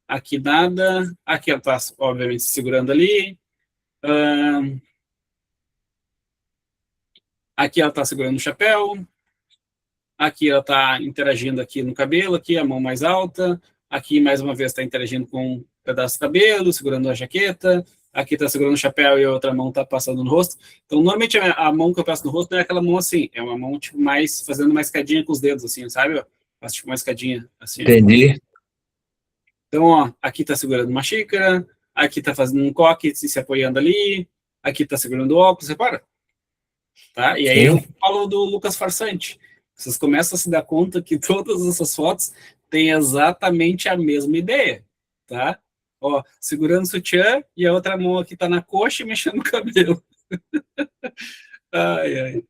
Speaker 2: Aqui nada. Aqui ela tá, obviamente, segurando ali. Aqui ela tá segurando o chapéu. Aqui ela tá interagindo aqui no cabelo. Aqui a mão mais alta. Aqui, mais uma vez, está interagindo com um pedaço de cabelo, segurando a jaqueta. Aqui está segurando o chapéu e a outra mão está passando no rosto. Então, normalmente, a mão que eu passo no rosto não é aquela mão assim. É uma mão, tipo, mais fazendo uma escadinha com os dedos, assim, sabe? Faço, tipo, uma escadinha, assim.
Speaker 5: Entendi.
Speaker 2: Então, ó, aqui está segurando uma xícara. Aqui está fazendo um coque, se apoiando ali. Aqui está segurando o óculos, repara? Tá? E aí, eu falo do Lucas Farsante. Vocês começam a se dar conta que todas essas fotos têm exatamente a mesma ideia, tá? Ó, segurando o sutiã e a outra mão aqui tá na coxa e mexendo no cabelo. Ai, ai.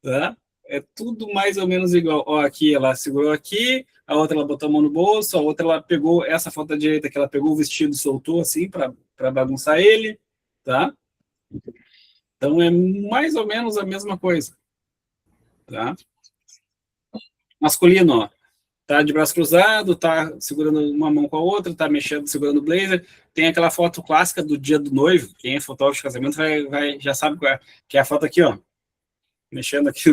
Speaker 2: Tá? É tudo mais ou menos igual. Ó, aqui ela segurou aqui, a outra ela botou a mão no bolso, a outra ela pegou essa foto da direita que ela pegou o vestido e soltou assim para bagunçar ele, tá? Então é mais ou menos a mesma coisa, tá? Masculino, ó, tá de braço cruzado, tá segurando uma mão com a outra, tá mexendo, segurando o blazer. Tem aquela foto clássica do dia do noivo. Quem é fotógrafo de casamento já sabe qual é, que é a foto aqui, ó. Mexendo aqui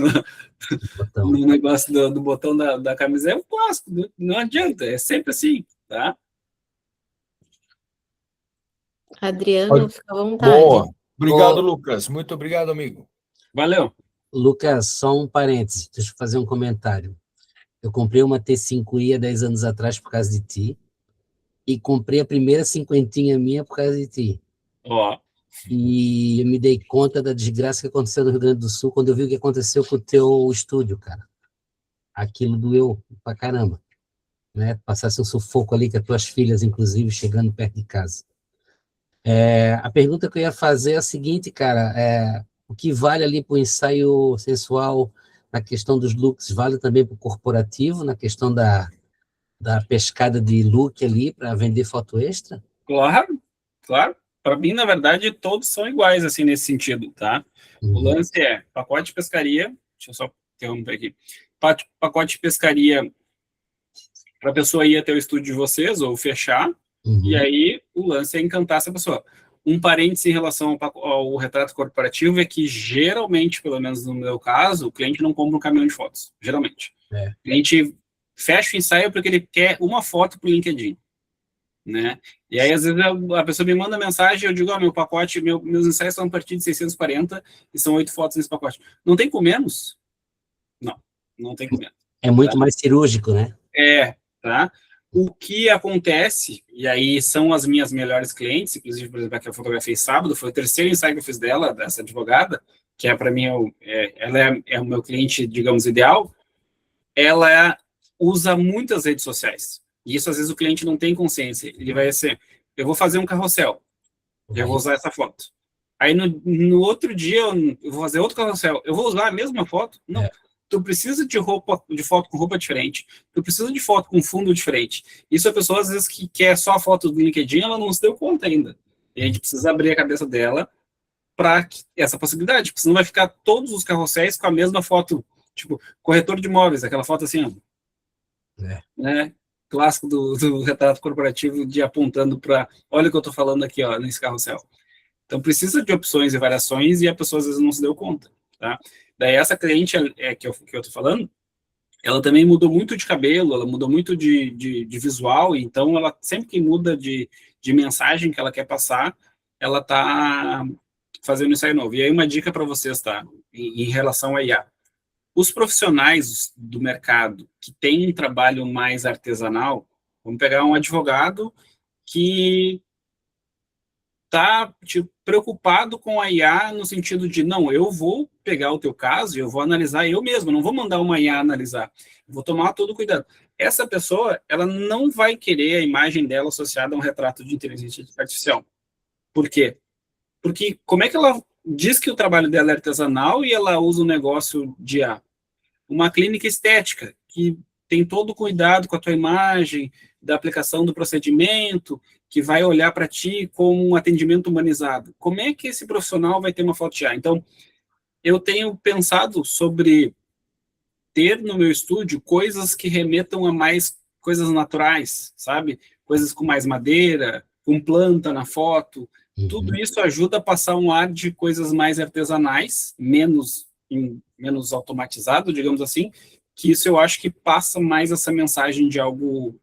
Speaker 2: no negócio do botão da camisa. É um clássico, não adianta, é sempre assim, tá?
Speaker 1: Adriano, fica à vontade.
Speaker 5: Boa. Obrigado, Lucas. Muito obrigado, amigo.
Speaker 2: Valeu.
Speaker 4: Lucas, só um parênteses, deixa eu fazer um comentário. Eu comprei uma T5i há 10 anos atrás por causa de ti, e comprei a primeira cinquentinha minha por causa de ti.
Speaker 2: Ó.
Speaker 4: E eu me dei conta da desgraça que aconteceu no Rio Grande do Sul quando eu vi o que aconteceu com o teu estúdio, cara. Aquilo doeu pra caramba, né? Passasse um sufoco ali com as tuas filhas, inclusive, chegando perto de casa. A pergunta que eu ia fazer é a seguinte, cara, o que vale ali para o ensaio sensual na questão dos looks, vale também para o corporativo, na questão da pescada de look ali para vender foto extra?
Speaker 2: Claro, claro. Para mim, na verdade, todos são iguais, assim, nesse sentido, tá? O lance é pacote de pescaria, deixa eu só interromper aqui, pacote de pescaria para a pessoa ir até o estúdio de vocês, ou fechar, e aí o lance é encantar essa pessoa. Um parêntese em relação ao retrato corporativo é que, geralmente, pelo menos no meu caso, o cliente não compra um caminhão de fotos, geralmente. O cliente fecha o ensaio porque ele quer uma foto para o LinkedIn. né? E aí, às vezes, a pessoa me manda mensagem, eu digo, meu pacote, meus ensaios são a partir de 640 e são 8 fotos nesse pacote. Não tem com menos? Não, não tem com menos.
Speaker 4: É muito
Speaker 2: Tá?
Speaker 4: mais cirúrgico, né?
Speaker 2: Tá? O que acontece, e aí são as minhas melhores clientes, inclusive, por exemplo, a que eu fotografei sábado, foi o terceiro ensaio que eu fiz dela, dessa advogada, que para mim, ela é o meu cliente, digamos, ideal. Ela usa muitas redes sociais. E isso, às vezes, o cliente não tem consciência. Ele vai ser, eu vou fazer um carrossel, eu vou usar essa foto. Aí, no outro dia, eu vou fazer outro carrossel, eu vou usar a mesma foto? Não. Tu precisa de foto com roupa diferente, tu precisa de foto com fundo diferente. Isso a pessoa, às vezes, que quer só a foto do LinkedIn, ela não se deu conta ainda. E a gente precisa abrir a cabeça dela para essa possibilidade, porque senão vai ficar todos os carrosséis com a mesma foto, tipo, corretor de imóveis, aquela foto assim, ó, né? Clássico do retrato corporativo, de apontando para, olha o que eu estou falando aqui, ó, nesse carrossel. Então, precisa de opções e variações, e a pessoa, às vezes, não se deu conta, tá? Daí, essa cliente que eu estou falando, ela também mudou muito de cabelo, ela mudou muito de visual, então, ela sempre que muda de mensagem que ela quer passar, ela está fazendo ensaio novo. E aí, uma dica para vocês, tá? Em relação a IA. Os profissionais do mercado que têm um trabalho mais artesanal, vamos pegar um advogado que está preocupado com a IA no sentido de, não, eu vou pegar o teu caso e eu vou analisar eu mesmo, não vou mandar uma IA analisar, vou tomar todo o cuidado. Essa pessoa, ela não vai querer a imagem dela associada a um retrato de inteligência artificial. Por quê? Porque como é que ela diz que o trabalho dela é artesanal e ela usa um negócio de IA? Uma clínica estética, que tem todo o cuidado com a tua imagem, da aplicação do procedimento, que vai olhar para ti como um atendimento humanizado. Como é que esse profissional vai ter uma foto de IA? Então, eu tenho pensado sobre ter no meu estúdio coisas que remetam a mais coisas naturais, sabe? Coisas com mais madeira, com planta na foto. Tudo isso ajuda a passar um ar de coisas mais artesanais, menos automatizado, digamos assim, que isso eu acho que passa mais essa mensagem de algo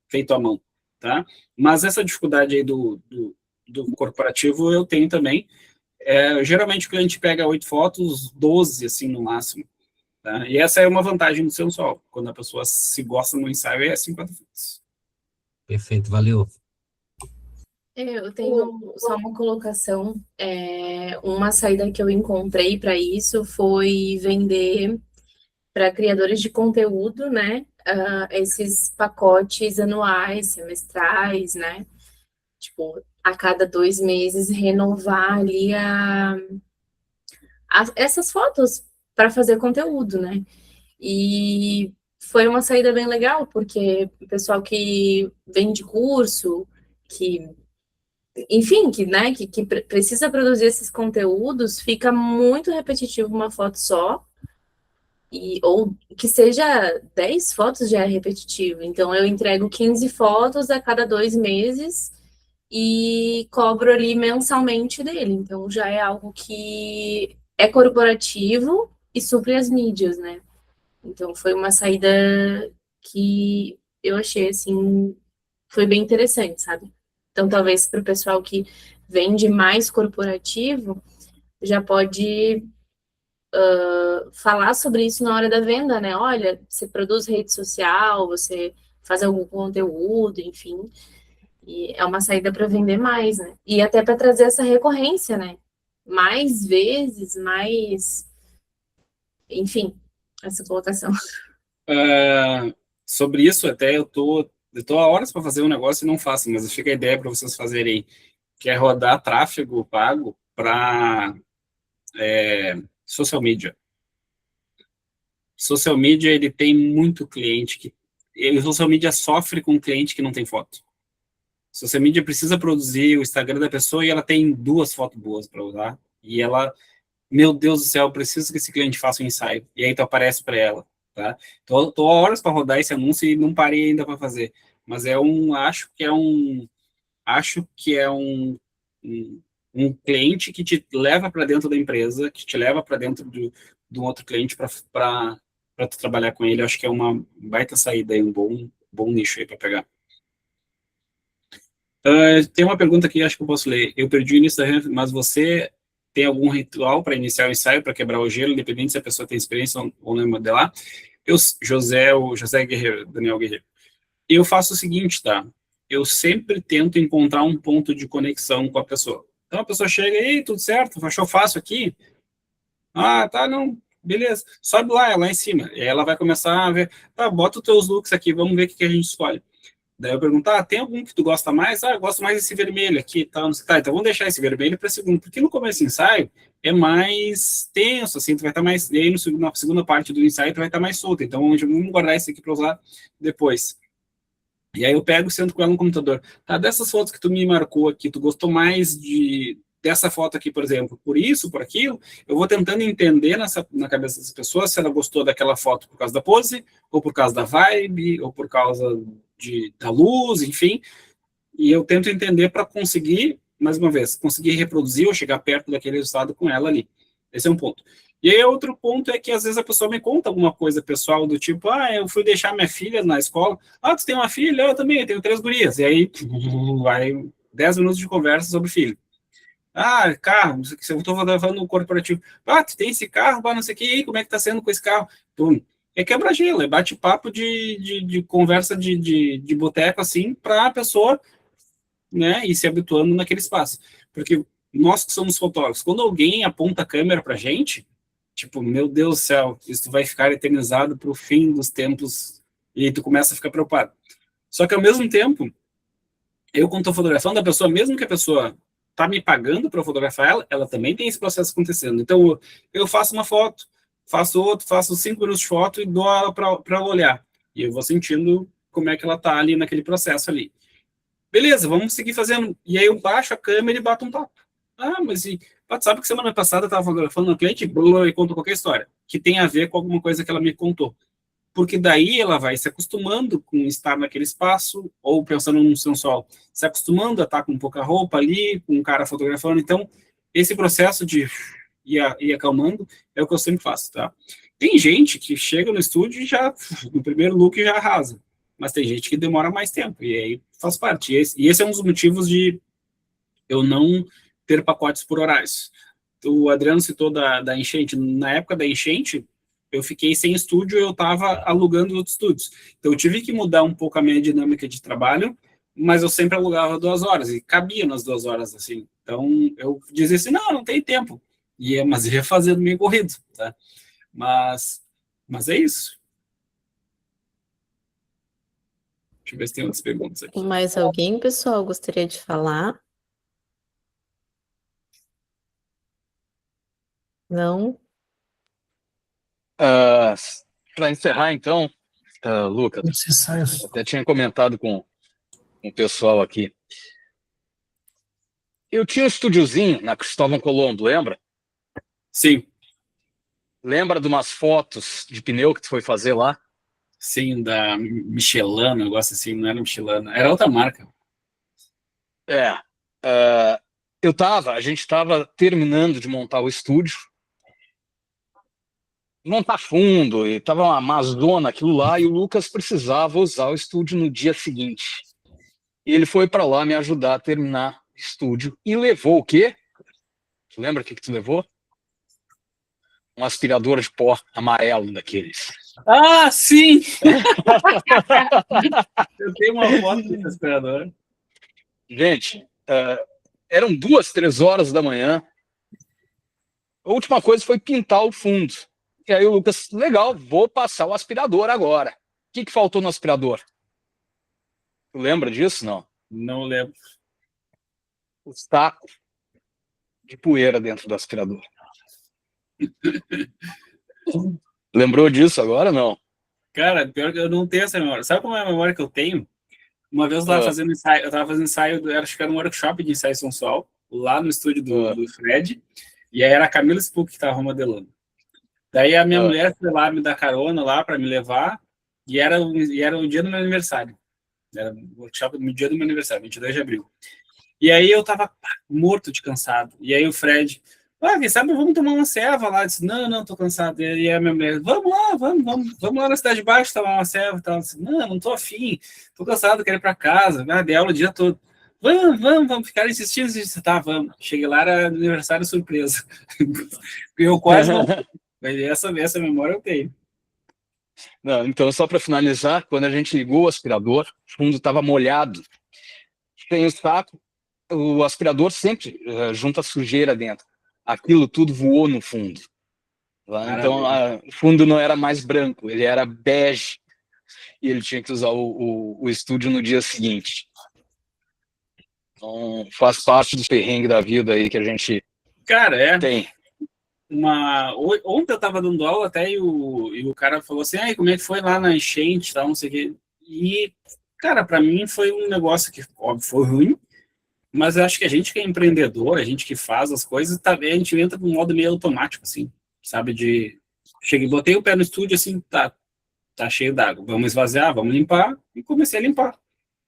Speaker 2: feito à mão, tá? Mas essa dificuldade aí do corporativo eu tenho também. Geralmente o cliente pega 8 fotos, 12, assim, no máximo, tá? E essa é uma vantagem do sensual. Quando a pessoa se gosta no ensaio, é 50 fotos.
Speaker 4: Perfeito, valeu.
Speaker 6: Eu tenho só uma colocação. Uma saída que eu encontrei para isso foi vender para criadores de conteúdo, né? Esses pacotes anuais, semestrais, né? Tipo, a cada 2 meses renovar ali essas fotos para fazer conteúdo, né? E foi uma saída bem legal, porque o pessoal que vende curso, enfim, né, que precisa produzir esses conteúdos, fica muito repetitivo uma foto só, ou que seja 10 fotos já é repetitivo. Então, eu entrego 15 fotos a cada 2 meses e cobro ali mensalmente dele. Então, já é algo que é corporativo e supre as mídias, né? Então, foi uma saída que eu achei, assim, foi bem interessante, sabe? Então, talvez para o pessoal que vende mais corporativo, já pode falar sobre isso na hora da venda, né? Olha, você produz rede social, você faz algum conteúdo, enfim. E é uma saída para vender mais, né? E até para trazer essa recorrência, né? Mais vezes, mais. Enfim, essa colocação.
Speaker 2: Sobre isso, até eu tô há horas para fazer um negócio e não faço, mas fica a ideia para vocês fazerem, que é rodar tráfego pago para social media. Social media, ele tem muito cliente o social media sofre com cliente que não tem foto. Social media precisa produzir o Instagram da pessoa e ela tem 2 fotos boas para usar, e ela, meu Deus do céu, eu preciso que esse cliente faça um ensaio, e aí tu aparece para ela, tá? Tô há horas para rodar esse anúncio e não parei ainda para fazer, mas acho que é um cliente que te leva para dentro da empresa, que te leva para dentro de um outro cliente para tu trabalhar com ele. Acho que é uma baita saída aí, um bom nicho aí para pegar. Tem uma pergunta aqui, acho que eu posso ler. Eu perdi o início da reunião, mas você tem algum ritual para iniciar o ensaio, para quebrar o gelo, independente se a pessoa tem experiência ou não modelar? O José Guerreiro, Daniel Guerreiro. Eu faço o seguinte, tá? Eu sempre tento encontrar um ponto de conexão com a pessoa. Então a pessoa chega, ei, tudo certo? Achou fácil aqui? Ah, tá, não, beleza. Sobe lá em cima. E aí ela vai começar a ver, tá, bota os teus looks aqui, vamos ver o que a gente escolhe. Daí eu pergunto, tem algum que tu gosta mais? Eu gosto mais desse vermelho aqui, tal, não sei, tá, então vamos deixar esse vermelho para segundo, porque no começo do ensaio é mais tenso, assim, tu vai estar mais, e aí na segunda parte do ensaio tu vai estar mais solto, então vamos guardar esse aqui para usar depois. E aí eu pego e sento com ela no computador. Tá, dessas fotos que tu me marcou aqui, tu gostou mais dessa foto aqui, por exemplo, por isso, por aquilo, eu vou tentando entender na cabeça das pessoas se ela gostou daquela foto por causa da pose, ou por causa da vibe, ou por causa da luz, enfim, e eu tento entender para conseguir, mais uma vez, conseguir reproduzir ou chegar perto daquele resultado com ela ali. Esse é um ponto. E aí outro ponto é que às vezes a pessoa me conta alguma coisa pessoal do tipo, eu fui deixar minha filha na escola, tu tem uma filha? Eu também, eu tenho 3 gurias, e aí vai 10 minutos de conversa sobre filho. Carro, eu estou levando no corporativo. Tu tem esse carro, não sei o que, e aí, como é que tá sendo com esse carro? É quebra-gelo, é bate-papo de conversa de boteco, assim, para a pessoa, né, ir se habituando naquele espaço. Porque nós que somos fotógrafos, quando alguém aponta a câmera pra gente, tipo, meu Deus do céu, isso vai ficar eternizado pro fim dos tempos, e aí tu começa a ficar preocupado. Só que ao mesmo tempo, eu quando estou fotografando a pessoa, mesmo que a pessoa tá me pagando para fotografar ela também tem esse processo acontecendo. Então, eu faço uma foto, faço outro, faço 5 minutos de foto e dou ela para ela olhar. E eu vou sentindo como é que ela tá ali naquele processo ali. Beleza, vamos seguir fazendo. E aí eu baixo a câmera e bato um papo. Mas sabe que semana passada eu estava fotografando uma cliente e conto qualquer história que tem a ver com alguma coisa que ela me contou. Porque daí ela vai se acostumando com estar naquele espaço, ou pensando no sensual, se acostumando a estar com pouca roupa ali, com um cara fotografando. Então, esse processo de ir acalmando é o que eu sempre faço, tá? Tem gente que chega no estúdio e já, no primeiro look, já arrasa. Mas tem gente que demora mais tempo, e aí faz parte. E esse é um dos motivos de eu não ter pacotes por horários. O Adriano citou da enchente. Na época da enchente, eu fiquei sem estúdio, eu estava alugando outros estúdios. Então, eu tive que mudar um pouco a minha dinâmica de trabalho, mas eu sempre alugava 2 horas, e cabia nas 2 horas, assim. Então, eu dizia assim, não tem tempo. Mas ia fazendo meio corrido, tá? Mas é isso. Deixa eu ver se tem outras perguntas aqui.
Speaker 1: Mais alguém, pessoal, gostaria de falar? Não?
Speaker 3: Para encerrar, então, Lucas, eu até tinha comentado com o pessoal aqui. Eu tinha um estúdiozinho na Cristóvão Colombo, lembra?
Speaker 2: Sim.
Speaker 3: Lembra de umas fotos de pneu que tu foi fazer lá?
Speaker 2: Sim, da Michelin, um negócio assim, não era Michelin, era outra marca.
Speaker 3: A gente estava terminando de montar o estúdio, montar fundo, e estava uma mazona aquilo lá, e o Lucas precisava usar o estúdio no dia seguinte. E ele foi para lá me ajudar a terminar o estúdio, e levou o quê? Tu lembra o que tu levou? Um aspirador de pó amarelo daqueles.
Speaker 2: Sim! Eu tenho uma foto desse aspirador.
Speaker 3: Gente, eram 2, 3 horas da manhã. A última coisa foi pintar o fundo. E aí o Lucas, legal, vou passar o aspirador agora. O que faltou no aspirador? Tu lembra disso? Não.
Speaker 2: Não lembro.
Speaker 3: Os tacos de poeira dentro do aspirador. Lembrou disso agora? Não.
Speaker 2: Cara, pior que eu não tenho essa memória. Sabe como é a memória que eu tenho? Uma vez eu estava fazendo ensaio, acho que era um workshop de ensaio sensual, lá no estúdio do Fred, e aí era a Camila Spook que estava modelando. Daí a minha mulher foi lá me dar carona lá para me levar, e era o dia do meu aniversário. Era o workshop no dia do meu aniversário, 22 de abril. E aí eu tava morto de cansado. E aí o Fred, quem sabe vamos tomar uma ceva lá. Eu disse, não, tô cansado. E aí a minha mulher, vamos lá na Cidade de Baixo tomar uma ceva e tal. Eu disse, não tô afim, tô cansado, quero ir pra casa. Dei aula o dia todo. vamos ficar insistindo, tá, vamos. Cheguei lá, era aniversário surpresa. Eu quase não. Mas essa memória eu tenho.
Speaker 3: Não, então, só para finalizar, quando a gente ligou o aspirador, o fundo estava molhado, tem o saco, o aspirador sempre junta sujeira dentro. Aquilo tudo voou no fundo. Tá? Então, o fundo não era mais branco, ele era bege. E ele tinha que usar o estúdio no dia seguinte. Então, faz parte do perrengue da vida aí que a gente tem.
Speaker 2: Ontem eu estava dando aula até e o cara falou assim, como é que foi lá na enchente, tal, não sei o quê. E, cara, para mim foi um negócio que, óbvio, foi ruim, mas eu acho que a gente que é empreendedor, a gente que faz as coisas, a gente entra num modo meio automático, assim, sabe, cheguei, botei o pé no estúdio, assim, tá cheio d'água, vamos esvaziar, vamos limpar, e comecei a limpar.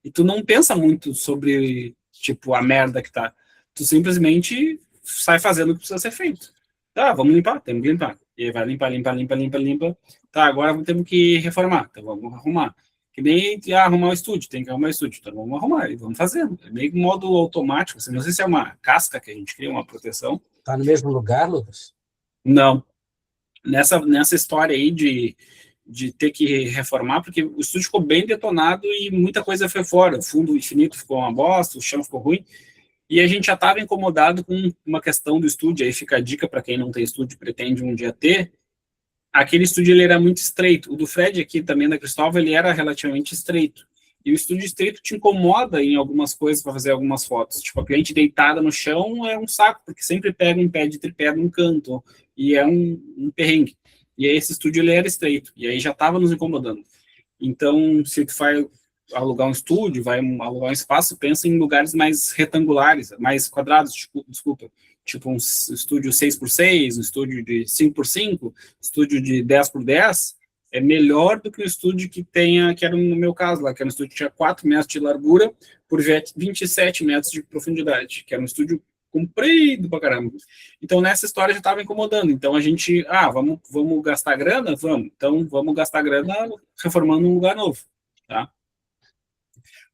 Speaker 2: E tu não pensa muito sobre, tipo, a merda que tá. Tu simplesmente sai fazendo o que precisa ser feito. Tá, vamos limpar, temos que limpar. E aí vai limpa. Tá, agora temos que reformar, então vamos arrumar. Que nem arrumar o estúdio, tem que arrumar o estúdio, então vamos arrumar, e vamos fazendo. É meio que modo automático, assim, não sei se é uma casca que a gente cria, uma proteção.
Speaker 4: Tá no mesmo lugar, Lucas?
Speaker 2: Não. Nessa história aí de ter que reformar, porque o estúdio ficou bem detonado e muita coisa foi fora. O fundo infinito ficou uma bosta, o chão ficou ruim, e a gente já estava incomodado com uma questão do estúdio. Aí fica a dica para quem não tem estúdio e pretende um dia ter. Aquele estúdio ele era muito estreito. O do Fred aqui também, da Cristóvão, ele era relativamente estreito. E o estúdio estreito te incomoda em algumas coisas para fazer algumas fotos. Tipo, a cliente deitada no chão é um saco, porque sempre pega um pé de tripé num canto, e é um perrengue. E aí esse estúdio ele era estreito, e aí já estava nos incomodando. Então, se tu vai alugar um estúdio, vai alugar um espaço, pensa em lugares mais retangulares, mais quadrados, desculpa. Tipo um estúdio 6x6, um estúdio de 5x5, estúdio de 10x10, é melhor do que o estúdio que era no meu caso lá, que era um estúdio que tinha 4 metros de largura por 27 metros de profundidade, que era um estúdio comprido pra caramba. Então, nessa história já estava incomodando. Então, a gente, vamos gastar grana? Vamos. Então, vamos gastar grana reformando um lugar novo, tá?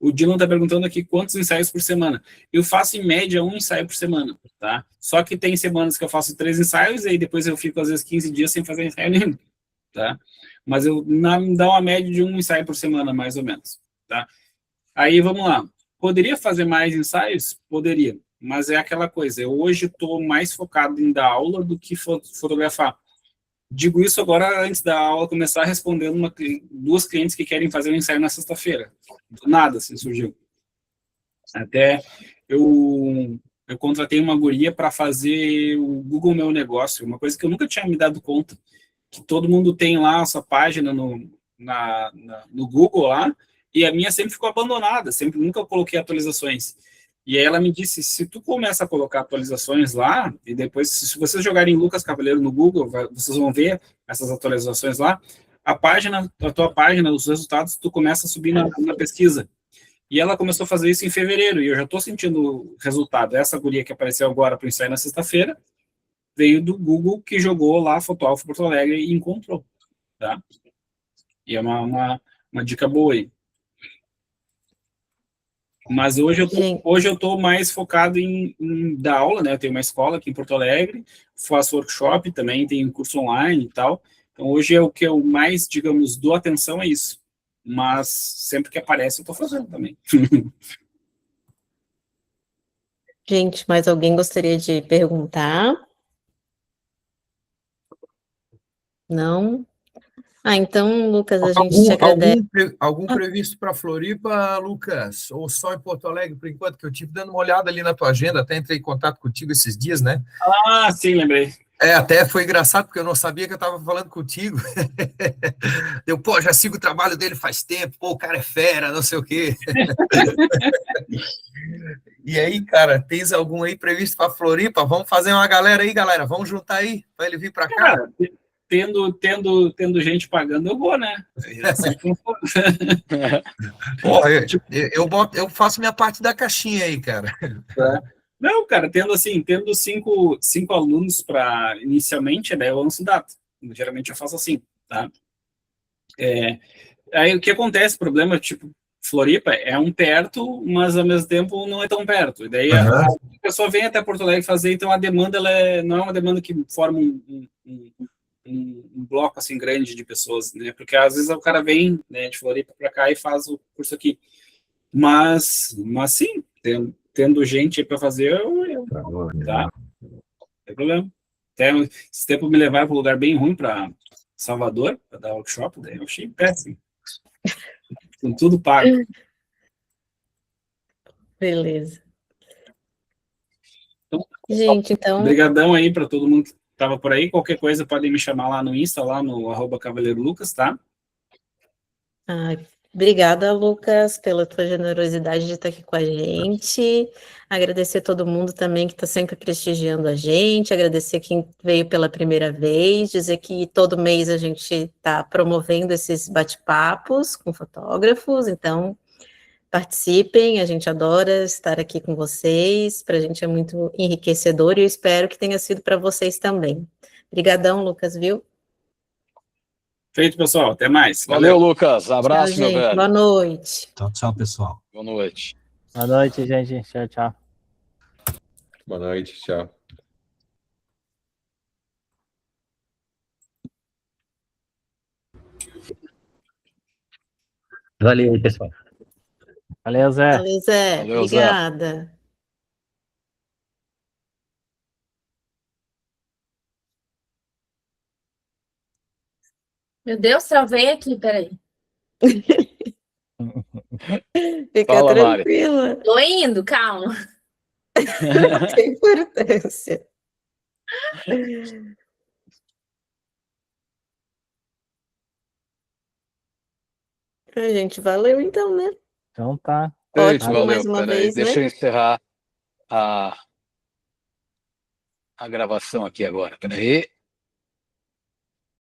Speaker 2: O Dylan está perguntando aqui quantos ensaios por semana. Eu faço, em média, 1 ensaio por semana, tá? Só que tem semanas que eu faço 3 ensaios e aí depois eu fico, às vezes, 15 dias sem fazer ensaio nenhum, tá? Mas me dá uma média de 1 ensaio por semana, mais ou menos, tá? Aí, vamos lá. Poderia fazer mais ensaios? Poderia. Mas é aquela coisa, eu hoje estou mais focado em dar aula do que fotografar. Digo isso agora antes da aula começar, respondendo 2 clientes que querem fazer um ensaio na sexta-feira. Do nada, assim, surgiu. Até eu contratei uma guria para fazer o Google Meu Negócio, uma coisa que eu nunca tinha me dado conta, que todo mundo tem lá a sua página no Google lá, e a minha sempre ficou abandonada, nunca coloquei atualizações. E aí ela me disse, se tu começa a colocar atualizações lá, e depois, se vocês jogarem Lucas Cavaleiro no Google, vocês vão ver essas atualizações lá, a tua página, os resultados, tu começa a subir na pesquisa. E ela começou a fazer isso em fevereiro, e eu já estou sentindo o resultado. Essa guria que apareceu agora para o ensaio na sexta-feira, veio do Google, que jogou lá Fotógrafo Porto Alegre e encontrou, tá? E é uma dica boa aí. Mas hoje eu estou mais focado em dar aula, né? Eu tenho uma escola aqui em Porto Alegre, faço workshop também, tenho curso online e tal. Então, hoje é o que eu mais, digamos, dou atenção a isso. Mas sempre que aparece, eu estou fazendo também.
Speaker 1: Gente, mais alguém gostaria de perguntar? Não? Então, Lucas, a gente te agradece.
Speaker 5: Algum previsto para Floripa, Lucas? Ou só em Porto Alegre, por enquanto? Que eu tive dando uma olhada ali na tua agenda, até entrei em contato contigo esses dias, né?
Speaker 2: Ah, sim, lembrei.
Speaker 5: Até foi engraçado, porque eu não sabia que eu estava falando contigo. Eu, já sigo o trabalho dele faz tempo, o cara é fera, não sei o quê. E aí, cara, tens algum aí previsto para Floripa? Vamos fazer uma galera aí, galera, vamos juntar aí, para ele vir para cá?
Speaker 2: Cara, tendo gente pagando, eu vou, né?
Speaker 5: Eu faço minha parte da caixinha aí, cara.
Speaker 2: Não, cara, tendo 5 alunos para inicialmente, né, eu lanço data. Geralmente eu faço assim, tá? Aí o que acontece, problema, tipo, Floripa é um perto, mas ao mesmo tempo não é tão perto. E daí
Speaker 5: Aham.
Speaker 2: a pessoa vem até Porto Alegre fazer, então a demanda não é uma demanda que forma um bloco assim grande de pessoas, né? Porque às vezes o cara vem, né, de Floripa para cá e faz o curso aqui. Mas sim, tendo gente para fazer, tá, não tem problema. Até esse tempo me levaram para um lugar bem ruim, para Salvador, para dar workshop, daí eu achei péssimo. Com tudo pago.
Speaker 1: Beleza.
Speaker 2: Então,
Speaker 1: Gente, então,
Speaker 2: obrigadão aí para todo mundo que estava por aí. Qualquer coisa podem me chamar lá no Insta, lá no @cavaleirolucas, tá?
Speaker 1: obrigada, Lucas, pela tua generosidade de estar aqui com a gente. Agradecer a todo mundo também que está sempre prestigiando a gente. Agradecer quem veio pela primeira vez. Dizer que todo mês a gente está promovendo esses bate-papos com fotógrafos. Então, participem. A gente adora estar aqui com vocês. Para a gente é muito enriquecedor e eu espero que tenha sido para vocês também. Obrigadão, Lucas, viu?
Speaker 2: Feito, pessoal. Até mais.
Speaker 3: Valeu, Lucas. Abraço,
Speaker 1: Tchau,
Speaker 3: meu
Speaker 1: gente.
Speaker 3: velho.
Speaker 1: Boa noite.
Speaker 4: Tchau, tchau, pessoal.
Speaker 3: Boa noite.
Speaker 7: Boa noite, gente. Tchau, tchau.
Speaker 8: Boa noite, tchau.
Speaker 4: Valeu, pessoal.
Speaker 7: Valeu, Zé.
Speaker 1: Valeu, Zé.
Speaker 3: Valeu, Zé.
Speaker 1: Obrigada.
Speaker 6: Meu Deus, travei aqui, peraí.
Speaker 1: Fica
Speaker 3: Fala, Mari.
Speaker 1: tranquila.
Speaker 6: Tô indo, calma.
Speaker 1: Não tem importância. Gente, valeu então, né?
Speaker 7: Então tá.
Speaker 3: Feito,
Speaker 1: Ótimo,
Speaker 3: valeu.
Speaker 1: mais uma
Speaker 3: Peraí,
Speaker 1: vez,
Speaker 3: deixa
Speaker 1: né?
Speaker 3: eu encerrar a gravação aqui agora. Peraí.